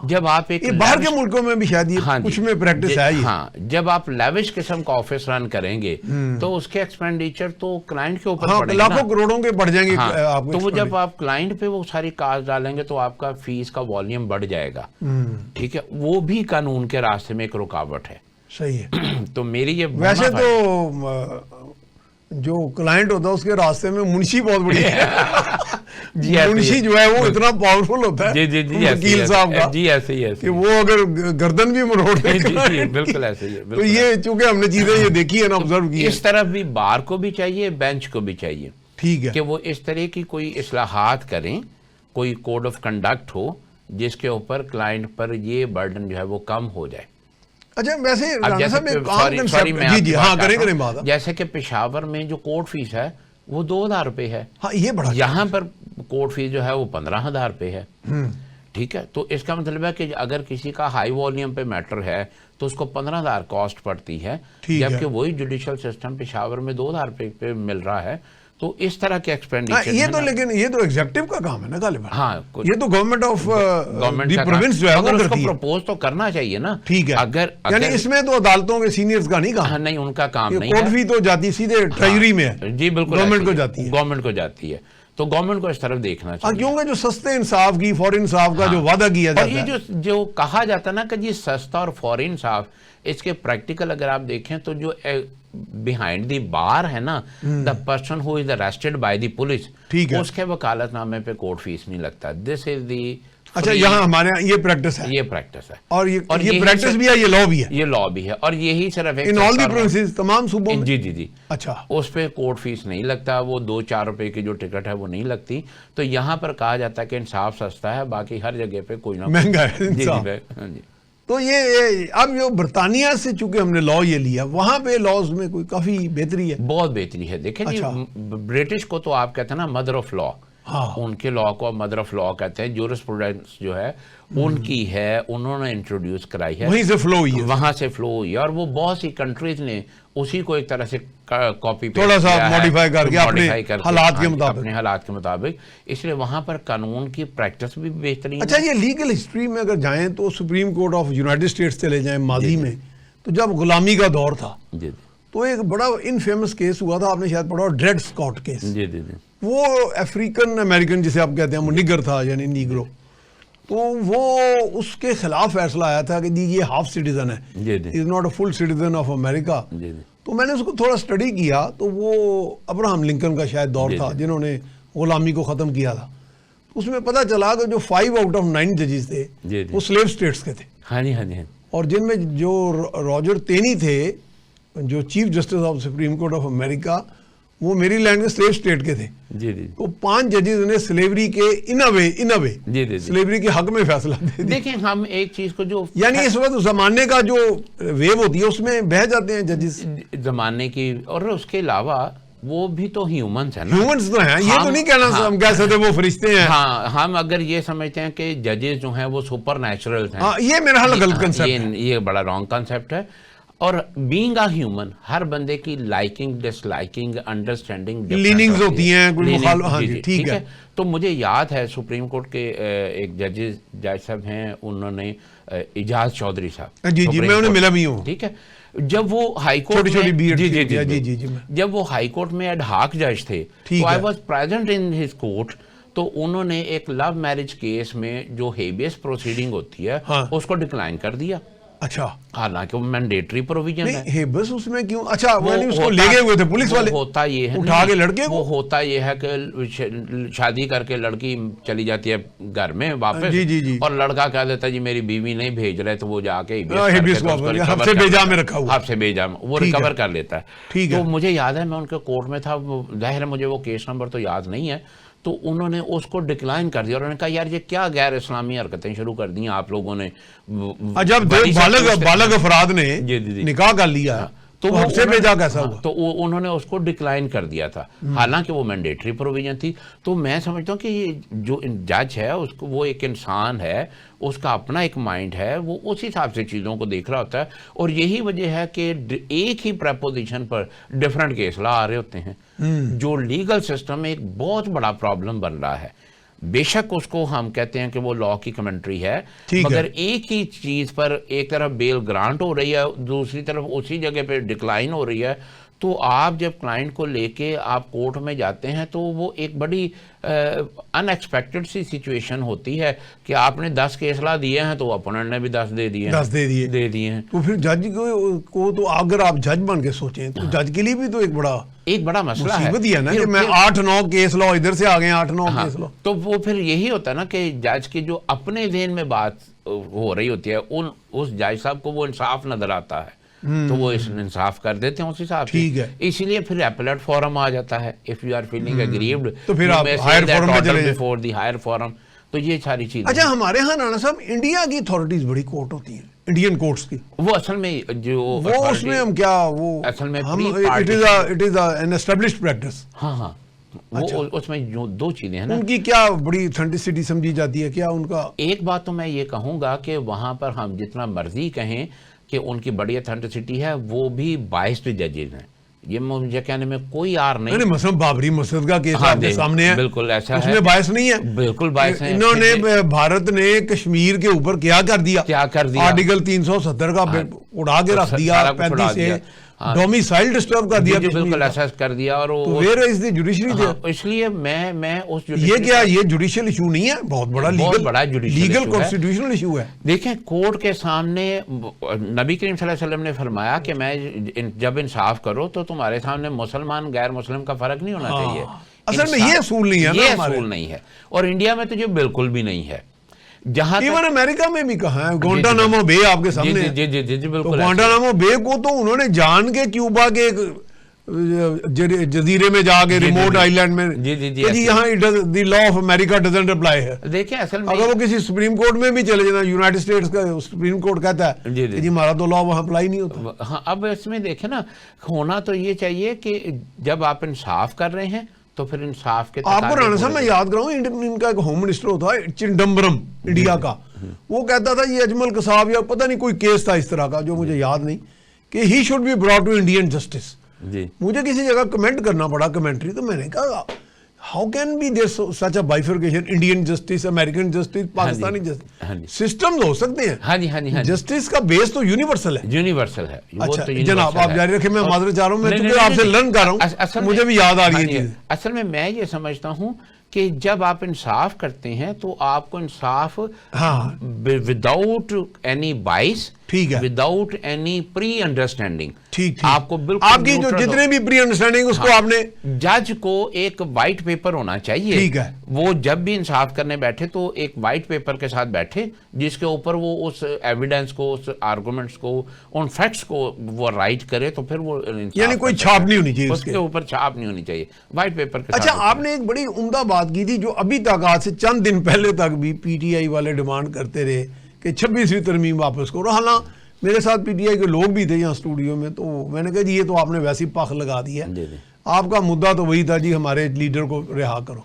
جب آپ ایک باہر کے ملکوں میں بھی شاید کچھ میں پریکٹس ہے یہ. ہاں, جب آپ لیوش قسم کا آفس رن کریں گے تو اس کے ایکسپینڈیچر تو کلائنٹ کے اوپر پڑیں گے, لاکھوں کروڑوں کے پڑ جائیں گے. تو وہ جب آپ کلائنٹ پہ وہ ساری کاسٹ ڈالیں گے تو آپ کا فیس کا والیوم بڑھ جائے گا. ٹھیک ہے, وہ بھی قانون کے راستے میں ایک رکاوٹ ہے. صحیح ہے. تو میری یہ ویسے تو جو کلائنٹ ہوتا ہے اس کے راستے میں منشی بہت بڑی ہے. منشی جو ہے وہ اتنا پاورفل ہوتا ہے وکیل صاحب کا کہ وہ اگر گردن بھی مروڑ دے. بالکل ایسے ہی ہے. تو یہ چونکہ ہم نے چیزیں یہ دیکھی ہے نا, آبزرو کی, اس طرف بھی بار کو بھی چاہیے, بینچ کو بھی چاہیے. ٹھیک ہے, کہ وہ اس طرح کی کوئی اصلاحات کریں, کوئی کوڈ آف کنڈکٹ ہو جس کے اوپر کلائنٹ پر یہ برڈن جو ہے وہ کم ہو جائے. اچھا ویسے جیسے کہ پشاور میں جو کورٹ فیس ہے وہ 2000 روپے ہے. یہ بڑا, یہاں پر کورٹ فیس جو ہے وہ 15000 روپے ہے. ٹھیک ہے, تو اس کا مطلب ہے کہ اگر کسی کا ہائی والیوم پہ میٹر ہے تو اس کو 15000 کاسٹ پڑتی ہے, جبکہ وہی جوڈیشل سسٹم پشاور میں 2000 روپے پہ مل رہا ہے. تو اس طرح کے ایکسپینڈیچر یہ تو لیکن یہ تو ایگزیکٹو کا کام ہے نا غالباً. ہاں, یہ تو گورنمنٹ آف دی پروونس جو ہے وہ اس کو پروپوز تو کرنا چاہیے نا. ٹھیک ہے, یعنی اس میں تو عدالتوں کے سینئرز کا نہیں کام. نہیں, ان کا کام نہیں. کورٹ فی تو جاتی سیدھے ٹریجری میں ہے. جی بالکل, گورنمنٹ کو جاتی ہے. گورنمنٹ کو جاتی ہے, تو گورنمنٹ کو اس طرف دیکھنا چاہیے. کیونکہ جو سستے انصاف کی, فوری انصاف کا جو وعدہ کیا جاتا ہے, یہ جو کہا جاتا ہے نا کہ جی سستا اور فوری انصاف, اس کے پریکٹیکل اگر آپ دیکھیں تو جو behind the bar ہے نا, the person who is arrested by the police, اس کے وکالت نامے پہ کورٹ فیس نہیں لگتا. This is the اچھا, یہاں ہمارے یہاں یہ پریکٹس ہے. یہ پریکٹس ہے, اور یہ پریکٹس بھی ہے, یہ لا بھی ہے. یہ لا بھی ہے, اور یہی صرف ان آل دی پروونسز, تمام صوبوں میں. جی. اچھا, اس پہ کورٹ فیس نہیں لگتا, وہ 2-4 روپے کی جو ٹکٹ ہے وہ نہیں لگتی. تو یہاں پر کہا جاتا ہے کہ انصاف سستا ہے, باقی ہر جگہ پہ کوئی نہ مہنگا ہے. تو یہ اب جو برطانیہ سے چونکہ ہم نے لا یہ لیا, وہاں پہ لاز میں کوئی کافی بہتری ہے. بہت بہتری ہے. دیکھیں جی, برٹش کو تو آپ کہتے ہیں نا مدر آف لا, ان کے لا کو مدر آف لا کہتے ہیں. جورسپروڈنس جو ہے ان کی ہے, انہوں نے انٹروڈیوس کرائی ہے, وہیں سے فلو ہوئی ہے, وہاں سے فلو ہوئی ہے. اور وہ بہت سی کنٹریز نے اسی کو ایک طرح سے کاپی تھوڑا سا ماڈیفائی کر کے اپنے حالات کے مطابق, اس لیے وہاں پر قانون کی پریکٹس بھی بہترین. اچھا, یہ لیگل ہسٹری میں اگر جائیں تو supreme court of United States چلے جائیں ماضی میں, تو جب غلامی کا دور تھا تو ایک بڑا انفیمس کیس ہوا تھا, آپ نے شاید پڑھا, ڈریڈ اسکاٹ کیس. وہ افریقن امریکن جسے آپ کہتے ہیں, وہ نگر تھا یعنی نیگرو, تو وہ اس کے خلاف فیصلہ آیا تھا کہ جی یہ ہاف سٹیزن ہے, is not a full citizen of America. تو میں نے اس کو تھوڑا اسٹڈی کیا, تو وہ ابراہم لنکن کا شاید دور تھا جنہوں نے غلامی کو ختم کیا تھا. اس میں پتہ چلا کہ جو 5 آؤٹ آف 9 ججز تھے وہ سلیو سٹیٹس کے تھے. اور جن میں جو راجر تینی تھے, جو chief justice of supreme court of America, وہ میری لینڈ کے سلیو سٹیٹ کے تھے. تو 5 ججز نے سلیوری کے انوے سلیوری کے حق میں فیصلہ دے دیا. دیکھیں ہم ایک چیز کو جو یعنی اس وقت زمانے کا جو ویو ہوتی ہے اس میں بہہ جاتے ہیں ججز زمانے کی, اور اس کے علاوہ وہ بھی تو ہیومنز ہیں نا. ہیومنز تو ہیں, یہ تو نہیں کہنا ہم کہہ سکتے وہ فرشتے ہیں. ہاں, ہم اگر یہ سمجھتے ہیں کہ ججز جو ہیں وہ سپر نیچرل ہیں, یہ میرا حال غلط کنسپٹ ہے, یہ بڑا رانگ کنسپٹ ہے. اور بینگ اے ہیومن, ہر بندے کی لائکنگ, ڈس لائکنگ, انڈرسٹینڈنگ, لیننگز ہوتی ہیں, کوئی مخالف. ہاں جی ٹھیک ہے. تو مجھے یاد ہے سپریم کورٹ کے ایک جج صاحب ہیں, انہوں نے اعجاز چودھری صاحب, جی میں انہیں ملا بھی ہوں. ٹھیک ہے, جب وہ ہائی کورٹ جب وہ ہائی کورٹ میں ایڈ ہاک جج تھے, تو I was present in his court. تو انہوں نے ایک لو میرج کیس میں جو ہیبیس پروسیڈنگ ہوتی ہے اس کو ڈکلائن کر دیا. اچھا حالانکہ وہ مینڈیٹری پروویژن ہے. نہیں بس اس میں کیوں, اچھا اس کو لے گئے ہوئے تھے پولیس والے, ہوتا یہ ہے اٹھا کے لڑکے, وہ ہوتا یہ ہے کہ شادی کر کے لڑکی چلی جاتی ہے گھر میں واپس, اور لڑکا کہہ دیتا ہے جی میری بیوی نہیں بھیج رہے, تو وہ جا کے ہفتے بیجا میں رکھا ہوا, ہفتے بیجا وہ ریکور کر لیتا ہے. تو مجھے یاد ہے میں ان کے کورٹ میں تھا, ظاہر ہے مجھے وہ کیس نمبر تو یاد نہیں ہے, تو انہوں نے اس کو ڈکلائن کر دیا اور انہوں نے کہا یار یہ کیا غیر اسلامی حرکتیں شروع کر دی ہیں آپ لوگوں نے. جب بالغ افراد نے نکاح کر لیا تو ہم سے بھیجا کیسا ہوا؟ تو انہوں نے اس کو ڈکلائن کر دیا تھا, حالانکہ وہ مینڈیٹری پروویژن تھی. تو میں سمجھتا ہوں کہ یہ جو جج ہے اس کو, وہ ایک انسان ہے, اس کا اپنا ایک مائنڈ ہے, وہ اس حساب سے چیزوں کو دیکھ رہا ہوتا ہے. اور یہی وجہ ہے کہ ایک ہی پریپوزیشن پر ڈفرنٹ کیس لا آ رہے ہوتے ہیں, جو لیگل سسٹم میں ایک بہت بڑا پرابلم بن رہا ہے. بے شک اس کو ہم کہتے ہیں کہ وہ لا کی کمنٹری ہے, مگر ایک ہی چیز پر ایک طرف بیل گرانٹ ہو رہی ہے, دوسری طرف اسی جگہ پہ ڈکلائن ہو رہی ہے. تو آپ جب کلائنٹ کو لے کے آپ کورٹ میں جاتے ہیں تو وہ ایک بڑی ان ایکسپیکٹڈ سی سچویشن ہوتی ہے کہ آپ نے 10 کیس لا دیے ہیں تو اپوننٹ نے بھی 10 دے دیے ہیں. تو پھر جج کو تو اگر آپ جج بن کے سوچیں تو جج کے لیے بھی تو ایک بڑا مسئلہ ہے نا کہ میں 8-9 کیس لاؤ, ادھر سے آگئے 8-9 کیس لاؤ. تو وہ پھر یہی ہوتا ہے نا کہ جج کی جو اپنے ذہن میں بات ہو رہی ہوتی ہے, اس جج صاحب کو وہ انصاف نظر آتا ہے تو وہ انصاف کر دیتے ہیں اس حساب سے. اسی لیے پھر ایپلیٹ فورم آ جاتا ہے. if you are feeling aggrieved تو پھر آپ ہائر فورم میں چلے جائیں before the higher forum. تو یہ ساری چیزیں. اچھا ہمارے ہاں رانا صاحب انڈیا کی اتھارٹیز بڑی کورٹ ہوتی ہیں, انڈین کورٹس کی, وہ اصل میں جو وہ اس میں ہم کیا وہ اصل میں it is an established practice. ہاں وہ اس میں جو 2 چیزیں ہیں نا, ان کی کیا بڑی اتھینٹسٹی سمجھی جاتی ہے, کیا ان کا؟ ایک بات تو میں یہ کہوں گا کہ وہاں پر ہم جتنا مرضی کہیں کہ ان کی بڑی اتھینٹسٹی ہے, وہ بھی بائسڈ ججز ہیں. یہ مجھے کہنے میں کوئی آر نہیں. مثلا بابری مسجد کا کیس آپ کے سامنے ہے, بالکل ایسا ہے, اس میں باعث نہیں ہے, بالکل باعث ہے. انہوں نے بھارت نے کشمیر کے اوپر کیا کر دیا, آرٹیکل 370 کا اڑا کے رکھ دیا, 35 سے ڈومیسائل ڈسٹرب کر دیا, بالکل ایسا کر دیا. اور where is the judiciary there. اس لیے میں اس یہ کیا یہ جوڈیشل ایشو نہیں ہے, بہت بڑا لیگل کانسٹیٹیوشنل ایشو ہے. دیکھیں کورٹ کے سامنے نبی کریم صلی اللہ علیہ وسلم نے فرمایا کہ میں جب انصاف کرو تو تمہارے سامنے مسلمان غیر مسلم کا فرق نہیں ہونا چاہیے. اصل میں یہ اصول نہیں ہے, یہ اصول نہیں ہے, اور انڈیا میں تو یہ بالکل بھی نہیں ہے. جہاں ایون امریکہ میں بھی کہا ہے, گوانٹانامو بے آپ کے سامنے, گوانٹانامو بے کو تو انہوں نے جان کے کیوبا کے جزیرے میں جا کے ریموٹ آئی لینڈ میں جی یہاں the law of America doesn't apply ہے. دیکھیں اصل میں اگر وہ کسی سپریم کورٹ میں بھی چلے جانا, یونائٹڈ اسٹیٹس کا سپریم کورٹ کہتا ہے کہ جی ہمارا تو لا وہاں اپلائی نہیں ہوتا. ہاں اب اس میں دیکھیں نا, ہونا تو یہ چاہیے کہ جب آپ انصاف کر رہے ہیں تو پھر انصاف کے آپ کو رانا صاحب میں یاد کراؤں, ان کا ایک ہوم منسٹر ہوتا ہے چدمبرم انڈیا کا, وہ کہتا تھا یہ اجمل قصاب یا پتہ نہیں کوئی کیس تھا اس طرح کا جو مجھے یاد نہیں, کہ he should be brought to Indian justice. مجھے کسی جگہ کمنٹ کرنا پڑا کمنٹری, تو میں نے کہا how can be there such a bifurcation, Indian justice, American justice, Pakistani justice, systems ہو سکتے ہیں, جسٹس کا بیس تو یونیورسل ہے. اچھا جناب آپ جاری رکھیں, میں معذرت چاہ رہا ہوں, میں چونکہ آپ سے لرن کر رہا ہوں, مجھے بھی یاد آ رہی ہے. اصل میں یہ سمجھتا ہوں کہ جب آپ انصاف کرتے ہیں تو آپ کو انصاف وداؤٹ اینی بائس, وداؤٹ اینی پری انڈرسٹینڈنگ, آپ کو بالکل آپ کی جو جتنے بھی پری انڈرسٹینڈنگ اس کو آپ نے, جج کو ایک وائٹ پیپر ہونا چاہیے. ٹھیک ہے, وہ جب بھی انصاف کرنے بیٹھے تو ایک وائٹ پیپر کے ساتھ بیٹھے جس کے اوپر وہ اس ایویڈنس کو, اس آرگومنٹس کو, ان فیکٹس کو وہ رائٹ کرے, تو پھر وہ یعنی کوئی چھاپ نہیں ہونی چاہیے, اس کے اوپر چھاپ نہیں ہونی چاہیے, وائٹ پیپر کے ساتھ. اچھا آپ نے ایک بڑی عمدہ بات کی تھی جو ابھی تک, آج سے چند دن پہلے تک بھی پی ٹی آئی والے ڈیمانڈ کرتے رہے کہ 26ویں ترمیم واپس کرو. حالانکہ میرے ساتھ پی ٹی آئی کے لوگ بھی تھے یہاں اسٹوڈیو میں, تو میں نے کہا جی یہ تو آپ نے ویسی پاک لگا دی ہے, آپ کا مدعا تو وہی تھا جی ہمارے لیڈر کو رہا کرو.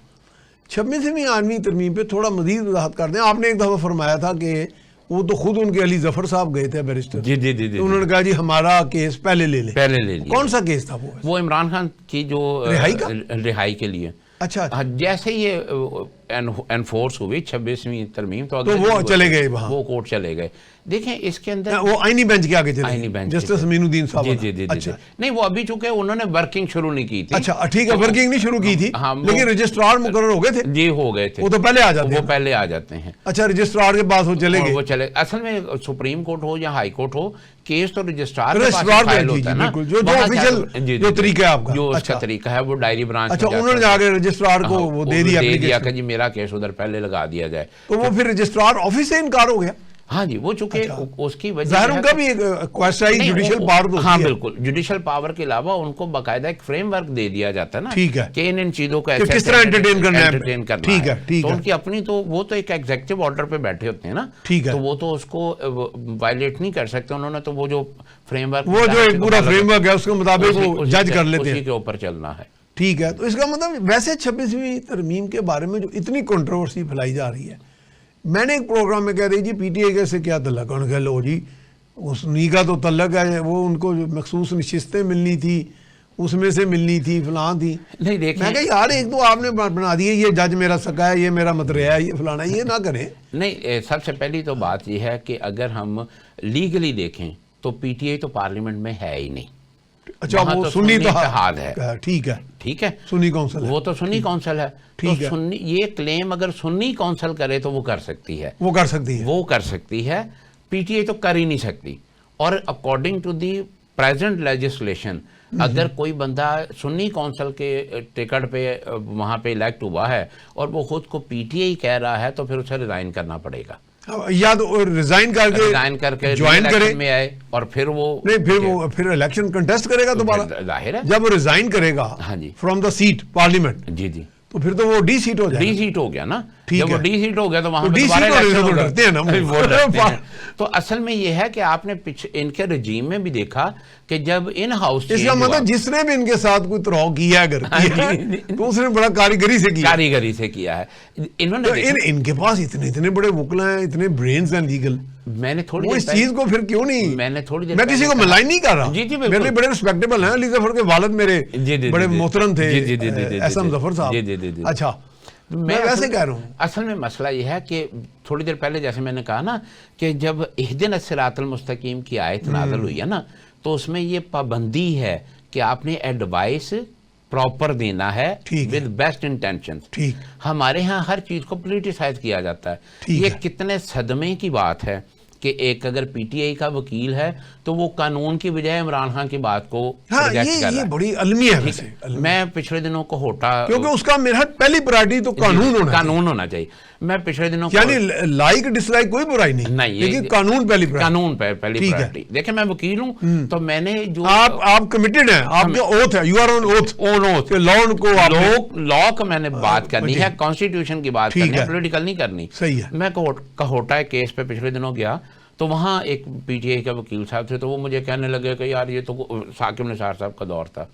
26ویں 8ویں ترمیم پہ تھوڑا مزید وضاحت کر دیں. آپ نے ایک دفعہ فرمایا تھا کہ وہ تو خود ان کے علی ظفر صاحب گئے تھے بیرسٹر, انہوں نے کہا جی ہمارا کیس پہلے لے لیں. کون سا کیس تھا وہ؟ عمران خان کی جو رہائی کے لیے. اچھا جیسے یہ انفورس ہوئی 26ویں ترمیم، تو وہ چلے گئے وہاں، وہ کورٹ چلے گئے. دیکھیں اس کے اندر وہ آئینی بینچ کے آگے چلے آئینی بینچ جسٹس امین الدین صاحب. جی نہیں وہ ابھی چونکہ انہوں نے ورکنگ شروع نہیں کی تھی. اچھا ٹھیک ہے، ورکنگ نہیں شروع کی تھی لیکن رجسٹرار مقرر ہو گئے تھے. جی ہو گئے تھے، وہ تو پہلے آ جاتے ہیں، وہ پہلے آ جاتے ہیں. اچھا رجسٹرار کے پاس وہ چلے گئے، وہ چلے. اصل میں سپریم کورٹ ہو یا ہائی کورٹ ہو، کیس تو رجسٹرار فائل ہوتا ہے نا، جو آفیشیل جو طریقہ ہے آپ کا، جو اس کا طریقہ ہے وہ ڈائری برانچ. اچھا انہوں نے جا کے رجسٹرار کو وہ دے دیا کہ جی میرا کیس ادھر پہلے لگا دیا جائے. تو وہ پھر رجسٹرار آفس سے انکار ہو گیا. ہاں جی، وہ چونکہ اس کی وجہ ظاہر ان کا بھی ایک کوائسائی جوڈیشل پاور ہوتی ہے. ہاں بالکل، جوڈیشل پاور کے علاوہ ان کو باقاعدہ ایک فریم ورک دے دیا جاتا ہے نا، ٹھیک ہے، کہ ان چیزوں کو کس طرح انٹرٹین کرنا ہے. ٹھیک ہے تو ان کی اپنی تو وہ تو ایک ایگزیکٹو آرڈر پہ بیٹھے ہوتے ہیں نا، ٹھیک ہے، تو وہ تو اس کو وائلیٹ نہیں کر سکتے. انہوں نے تو وہ جو فریم ورک، وہ جو ایک پورا فریم ورک ہے اس کے مطابق وہ جج کر لیتے ہیں، اسی کے اوپر چلنا ہے. ٹھیک ہے. تو اس کا مطلب ویسے 26ویں ترمیم کے بارے میں جو اتنی کنٹروورسی پھیلائی جا رہی ہے، میں نے ایک پروگرام میں کہہ رہی جی پی ٹی آئی سے کیا تعلق ہے، کہ لو جی اس نی کا تو تعلق ہے، وہ ان کو جو مخصوص نشستیں ملنی تھی اس میں سے ملنی تھی، فلاں تھی. نہیں دیکھیں، میں کہا یار ایک تو آپ نے بنا دی ہے یہ جج میرا سکا ہے، یہ میرا متریا ہے، یہ فلانا ہے، یہ نہ کریں. نہیں سب سے پہلی تو بات یہ ہے کہ اگر ہم لیگلی دیکھیں تو پی ٹی آئی تو پارلیمنٹ میں ہے ہی نہیں. اچھا وہ سنی اتحاد ہے، ٹھیک ہے، ٹھیک ہے، سنی کونسل ہے، وہ تو سنی کونسل ہے. ٹھیک ہے، یہ کلیم اگر سنی کونسل کرے تو وہ کر سکتی ہے، وہ کر سکتی ہے، وہ کر سکتی ہے. پی ٹی آئی تو کر ہی نہیں سکتی. اور according to the present legislation اگر کوئی بندہ سنی کونسل کے ٹکٹ پہ وہاں پہ الیکٹ ہوا ہے اور وہ خود کو پی ٹی آئی کہہ رہا ہے تو پھر اسے ریزائن کرنا پڑے گا، یا تو ریزائن کر کے جوائن کرے میں آئے اور پھر وہ نہیں پھر الیکشن کنٹیسٹ کرے گا دوبارہ. ظاہر ہے جب وہ ریزائن کرے گا فرام دا سیٹ پارلیمنٹ، جی جی، تو پھر تو وہ ڈی سیٹ ہو جائے گا. ڈی سیٹ ہو گیا نا، ٹھیک جب ہے، وہ ڈی سیٹ ہو گیا تو وہاں ڈی سیٹ تو ڈرتے ہیں نا. تو اصل میں یہ ہے کہ آپ نے ان کے رجیم میں بھی دیکھا کہ جب ان ہاؤس اس کا مطلب جس نے بھی ان کے ساتھ کوئی تراؤ کیا ہے تو اس نے بڑا کاریگری سے کیا ہے. انہوں نے ان کے پاس اتنے بڑے وکلا ہیں، اتنے برینز ہیں لیگل، میں نے تھوڑی اس چیز کو پھر کیوں نہیں، میں کسی کو ملائی نہیں کر رہا. میرے لیے بڑے ریسپیکٹیبل ہیں، علی ظفر کے والد میرے بڑے محترم تھے، احسن ظفر صاحب. اچھا میں ویسے کہہ رہا ہوں اصل میں مسئلہ یہ ہے کہ تھوڑی دیر پہلے جیسے میں نے کہا نا کہ جب اہدنا الصراط المستقیم کی آیت نازل ہوئی ہے نا، تو اس میں یہ پابندی ہے کہ آپ نے ایڈوائس پراپر دینا ہے with بیسٹ انٹینشنز. ہمارے ہاں ہر چیز کو پولیٹیسائز کیا جاتا ہے. یہ کتنے صدمے کی بات ہے کہ ایک اگر پی ٹی آئی کا وکیل ہے تو وہ قانون کی بجائے عمران خان کی بات کو پروجیکٹ کر رہا ہے. یہ بڑی علمی ہے ویسے. میں پچھلے دنوں کو ہوٹا، کیونکہ اس کا میرا پہلی پرائرٹی تو قانون ہونا چاہیے. میں پچھلے دنوں یعنی لائک ڈس لائک کوئی برائی نہیں، لیکن قانون پہلی پرائرٹی. دیکھیں میں وکیل ہوں تو میں نے جو آپ کمیٹڈ ہیں، آپ کے اوتھ ہے، یو آر آن اوتھ کہ لا کو میں نے بات کرنی ہے، کانسٹیٹیوشن کی بات کرنی ہے، پولیٹیکل نہیں کرنی. صحیح ہے. میں کہوٹا کیس پہ پچھلے دنوں گیا تو وہاں ایک پی ٹی آئی کا وکیل صاحب تھے، تو وہ مجھے کہنے لگے کہ یار یہ تو ثاقب نثار صاحب کا دور تھا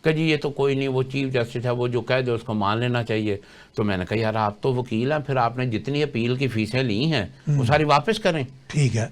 کہ جی یہ تو کوئی نہیں، وہ چیف جسٹس ہے، وہ جو کہہ دے اس کو مان لینا چاہیے. تو میں نے کہا یار آپ تو وکیل ہیں، پھر آپ نے جتنی اپیل کی فیسیں لی ہیں وہ ساری واپس کریں. ٹھیک ہے،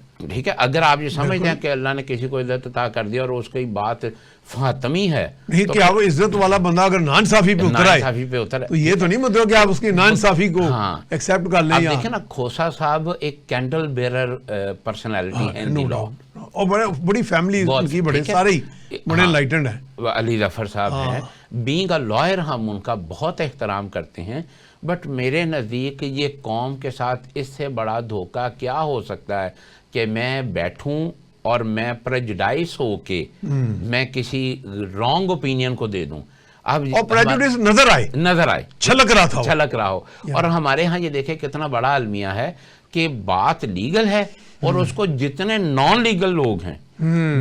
اگر آپ یہ سمجھتے ہیں کہ اللہ نے کسی کو عزت عطا کر دیا اور اس کی بات فاطمی ہے، نہیں کہ آپ عزت والا بندہ اگر نانصافی پہ اتر آئے تو یہ تو نہیں مطلب کہ آپ اس کی نانصافی کو ایکسیپٹ کر لیں. آپ دیکھیں نا کھوسا صاحب ایک کینڈل بیرر پرسنالٹی ہے ان لا، اور بڑی فیملی ان کی، بڑے سارے بڑے انلائٹنڈ ہیں. علی ظفر صاحب ہیں، بینگ اے لائر ہم ان کا بہت احترام کرتے ہیں، بٹ میرے نزدیک یہ قوم کے ساتھ اس سے بڑا دھوکہ کیا ہو سکتا ہے کہ میں بیٹھوں اور میں پریجوڈائز ہو کے میں کسی رانگ اوپینین کو دے دوں. اب اور پریجوڈائز نظر آئے چھلک رہا ہو. اور ہمارے ہاں یہ دیکھیں کتنا بڑا المیہ ہے کہ بات لیگل ہے اور اس کو جتنے نان لیگل لوگ ہیں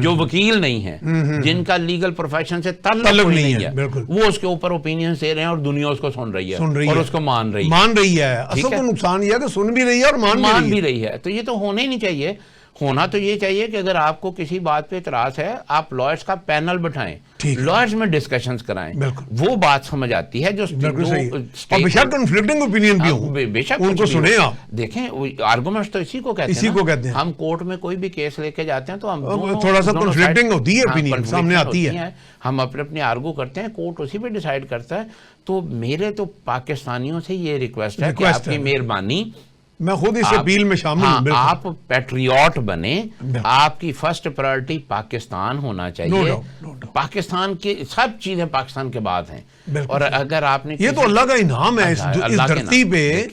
جو وکیل نہیں ہیں، جن کا لیگل پروفیشن سے تعلق نہیں ہے، وہ اس کے اوپر اوپینین دے رہے ہیں اور دنیا اس کو سن رہی ہے اور اس کو مان رہی ہے. اصل تو نقصان یہ ہے کہ سن بھی رہی ہے اور مان بھی رہی ہے. تو یہ تو ہونا ہی نہیں چاہیے. ہونا تو یہ چاہیے کہ اگر آپ کو کسی بات پہ اعتراض ہے آپ لائرز کا پینل بٹھائیں, لائرز میں ڈسکشنز کرائیں, وہ بات سمجھ آتی ہے جو بے شک کنفلکٹنگ اوپینین بھی ہوں, بے شک ان کو سنیں آپ. دیکھیں آرگومنٹس تو اسی کو کہتے ہیں. ہم کورٹ میں کوئی بھی کیس لے کے جاتے ہیں تو ہم تھوڑا سا کنفلکٹنگ ہوتی ہے, اوپینین سامنے آتی ہے, ہم اپنے آرگو کرتے ہیں, کورٹ اسی پہ ڈیسائیڈ کرتا ہے. تو میرے تو پاکستانیوں سے یہ ریکویسٹ ہے کہ آپ کی مہربانی, میں خود اس اپیل میں شامل ہوں, آپ پیٹریوٹ بنیں, آپ کی فرسٹ پرائرٹی پاکستان ہونا چاہیے. پاکستان کی سب چیزیں پاکستان کے بعد ہیں, اور اگر آپ نے یہ تو اللہ کا انعام ہے اس دھرتی پہ,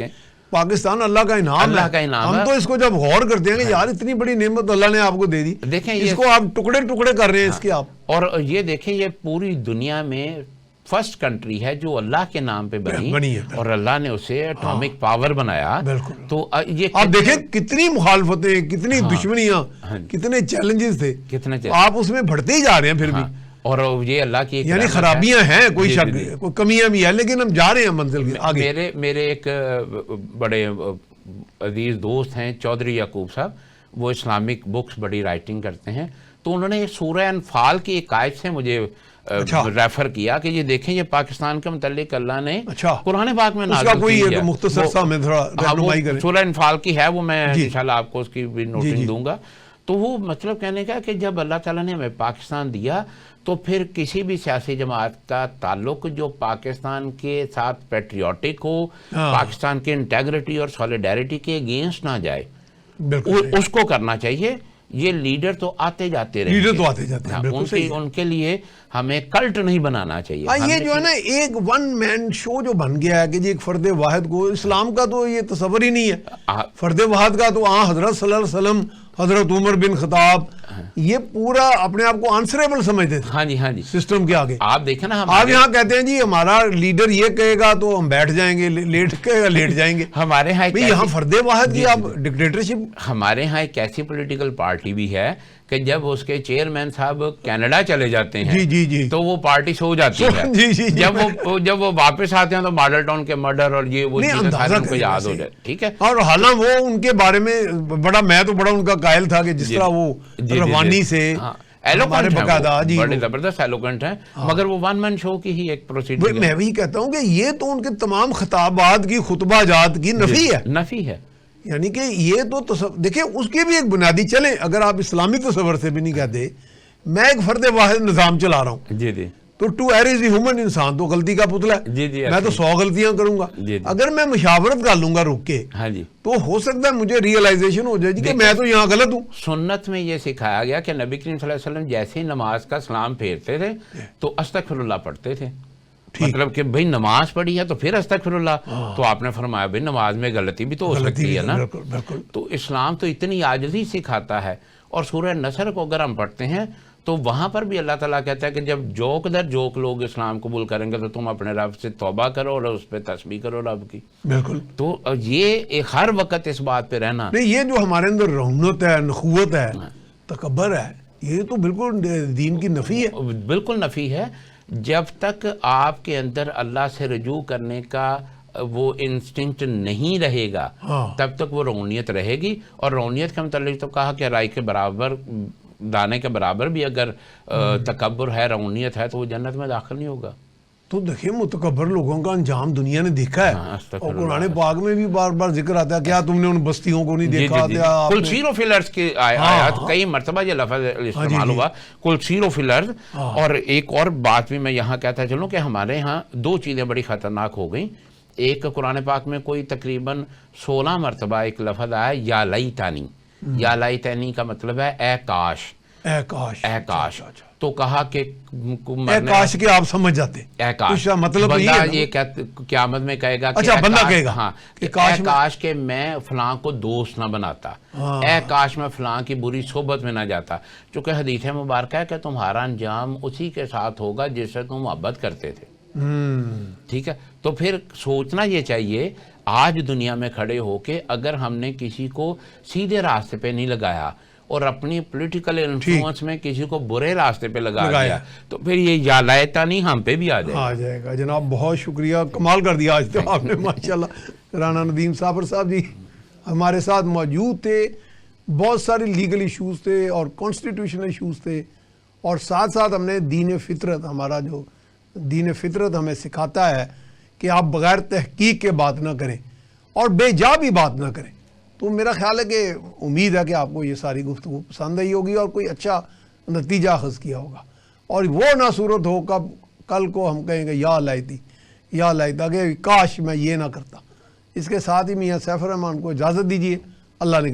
پاکستان اللہ کا انعام ہے. ہم تو اس کو جب غور کرتے ہیں کہ یار اتنی بڑی نعمت اللہ نے آپ کو دے دی, دیکھیں اس کو آپ ٹکڑے ٹکڑے کر رہے ہیں اس کے آپ. اور یہ دیکھیں یہ پوری دنیا میں فرسٹ کنٹری ہے جو اللہ کے نام پہ بنی ہے, اور اللہ نے اسے اٹامک پاور بنایا. تو یہ آپ دیکھیں کتنی مخالفتیں, کتنی دشمنیاں, کتنے چیلنجز تھے, آپ اس میں بڑھتے ہی جا رہے ہیں پھر بھی. اور یہ اللہ کی یعنی خرابیاں ہیں, کوئی شک, کوئی کمیاں بھی ہیں, لیکن ہم جا رہے ہیں منزل کے آگے. میرے ایک بڑے عزیز دوست ہیں چودھری یعقوب صاحب, وہ اسلامک بکس بڑی رائٹنگ کرتے ہیں, تو انہوں نے سورہ انفال کی ایک آیت سے مجھے ریفر کیا کہ یہ دیکھیں یہ پاکستان کے متعلق اللہ نے قرآن پاک میں نازل کیا. مختصر سا میں تھوڑا رہنمائی کریں. سورہ انفال کی ہے وہ, میں انشاءاللہ آپ کو اس کی بھی نوٹنگ دوں گا. تو وہ مطلب کہنے کا کہ جب اللہ تعالیٰ نے ہمیں پاکستان دیا تو پھر کسی بھی سیاسی جماعت کا تعلق جو پاکستان کے ساتھ پیٹریوٹک ہو, پاکستان کے انٹیگریٹی اور سولیڈیرٹی کے اگینسٹ نہ جائے, اس کو کرنا چاہیے. یہ لیڈر تو آتے جاتے رہے, ان کے لیے ہمیں کلٹ نہیں بنانا چاہیے. یہ جو ہے نا ایک ون مین شو جو بن گیا ہے کہ جی ایک فرد واحد کو, اسلام کا تو یہ تصور ہی نہیں ہے. فرد واحد کا تو حضرت صلی اللہ علیہ وسلم, حضرت عمر بن خطاب, یہ پورا اپنے آپ کو آنسریبل سمجھتے تھے. ہاں جی سسٹم کے آگے. آپ دیکھیں نا, آپ یہاں کہتے ہیں جی ہمارا لیڈر یہ کہے گا تو ہم بیٹھ جائیں گے, لیٹ کہے گا لیٹ جائیں گے. ہمارے ہاں یہاں فرد واحد کی آپ ڈکٹیٹرشپ. ہمارے ہاں ایک ایسی پولیٹیکل پارٹی بھی ہے کہ جب اس کے چیئرمین صاحب کینیڈا چلے جاتے ہیں تو وہ پارٹی سو جاتی ہے. جب وہ واپس آتے ہیں تو ماڈل ٹاؤن کے مرڈر اور یہ وہ چیزیں سارے ان کو یاد ہو جائے. ٹھیک ہے, اور حالانکہ وہ ان کے بارے میں میں تو بڑا ان کا قائل تھا کہ جس طرح وہ روانی سے بڑے زبردست ایلوکینٹ ہیں, مگر وہ ون مین شو کی ہی ایک پروسیڈر. میں بھی کہتا ہوں کہ یہ تو ان کے تمام خطابات کی, خطبہ جات کی نفی ہے. یعنی کہ یہ تو دیکھیں اس کی بھی ایک بنیادی, چلیں اگر آپ اسلامی تصور سے بھی نہیں کہتے, میں ایک فرد واحد نظام چلا رہا ہوں, تو ٹو ایئر از ہیومن, انسان تو غلطی کا پتلا ہے, میں تو 100 غلطیاں کروں گا. اگر میں مشاورت کر لوں گا رک کے, تو ہو سکتا ہے مجھے ریئلائزیشن ہو جائے کہ میں تو یہاں غلط ہوں. سنت میں یہ سکھایا گیا کہ نبی کریم صلی اللہ علیہ وسلم جیسے ہی نماز کا سلام پھیرتے تھے تو استغفر اللہ پڑھتے تھے. مطلب کہ بھئی نماز پڑھی ہے تو پھر استغفر اللہ. تو آپ نے فرمایا بھئی نماز میں غلطی بھی تو ہو سکتی ہے نا. تو اسلام تو اتنی عاجزی سکھاتا ہے. اور سورہ نصر کو اگر ہم پڑھتے ہیں تو وہاں پر بھی اللہ تعالیٰ کہتا ہے کہ جب جوک در جوک لوگ اسلام قبول کریں گے تو تم اپنے رب سے توبہ کرو اور اس پہ تسبیح کرو رب کی. بالکل. تو یہ ہر وقت اس بات پہ رہنا, یہ جو ہمارے اندر رحمت ہے, نخوت ہے, تکبر ہے, یہ تو بالکل دین کی نفی ہے. بالکل نفی ہے. جب تک آپ کے اندر اللہ سے رجوع کرنے کا وہ انسٹنکٹ نہیں رہے گا تب تک وہ رونیت رہے گی. اور رونیت کے متعلق تو کہا کہ رائی کے برابر, دانے کے برابر بھی اگر تکبر ہے, رونیت ہے, تو وہ جنت میں داخل نہیں ہوگا. تو دیکھیں متکبر لوگوں کا انجام دنیا نے دیکھا ہے, اور قرآن پاک میں بھی بار بار ذکر آتا ہے, کیا تم نے ان بستیوں کو نہیں دیکھا؟ کل سیرو فلرز کی آیات, کئی مرتبہ یہ لفظ استعمال ہوا, کل سیرو فلرز. اور ایک اور بات بھی میں یہاں کہتا چلوں کہ ہمارے ہاں 2 چیزیں بڑی خطرناک ہو گئیں. ایک قرآن پاک میں کوئی تقریباً 16 مرتبہ ایک لفظ آیا یا لیتانی. یا لیتانی کا مطلب ہے اے کاش, اے کاش, اے کاش. تو کہا کہ اے کاش کے آپ سمجھ جاتے, اے کاش مطلب یہ قیامت میں کہے گا کہ بندہ کہے گا ہاں اے کاش کہ میں فلاں کو دوست نہ بناتا, اے کاش میں فلاں کی بری صحبت میں نہ جاتا. چونکہ حدیث مبارکہ ہے کہ تمہارا انجام اسی کے ساتھ ہوگا جس سے تم محبت کرتے تھے. ٹھیک ہے, تو پھر سوچنا یہ چاہیے آج دنیا میں کھڑے ہو کے اگر ہم نے کسی کو سیدھے راستے پہ نہیں لگایا اور اپنی پولیٹیکل انفلوئنس میں کسی کو برے راستے پہ لگا دیا تو پھر یہ یا لیتانی ہم پہ بھی آ جائے گا. جناب بہت شکریہ, کمال کر دیا آج تو آپ نے ماشاءاللہ. رانا ندیم صابر صاحب جی ہمارے ساتھ موجود تھے, بہت سارے لیگل ایشوز تھے اور کانسٹیٹیوشنل ایشوز تھے، اور ساتھ ساتھ ہم نے دین فطرت، ہمارا جو دین فطرت ہمیں سکھاتا ہے کہ آپ بغیر تحقیق کے بات نہ کریں اور بے جا بھی بات نہ کریں. تو میرا خیال ہے کہ امید ہے کہ آپ کو یہ ساری گفتگو پسند آئی ہوگی اور کوئی اچھا نتیجہ اخذ کیا ہوگا، اور وہ نہ صورت ہو کل کو ہم کہیں گے یا لائتی یا لائتا کہ کاش میں یہ نہ کرتا. اس کے ساتھ ہی میاں سیف الرحمان کو اجازت دیجیے. اللہ نے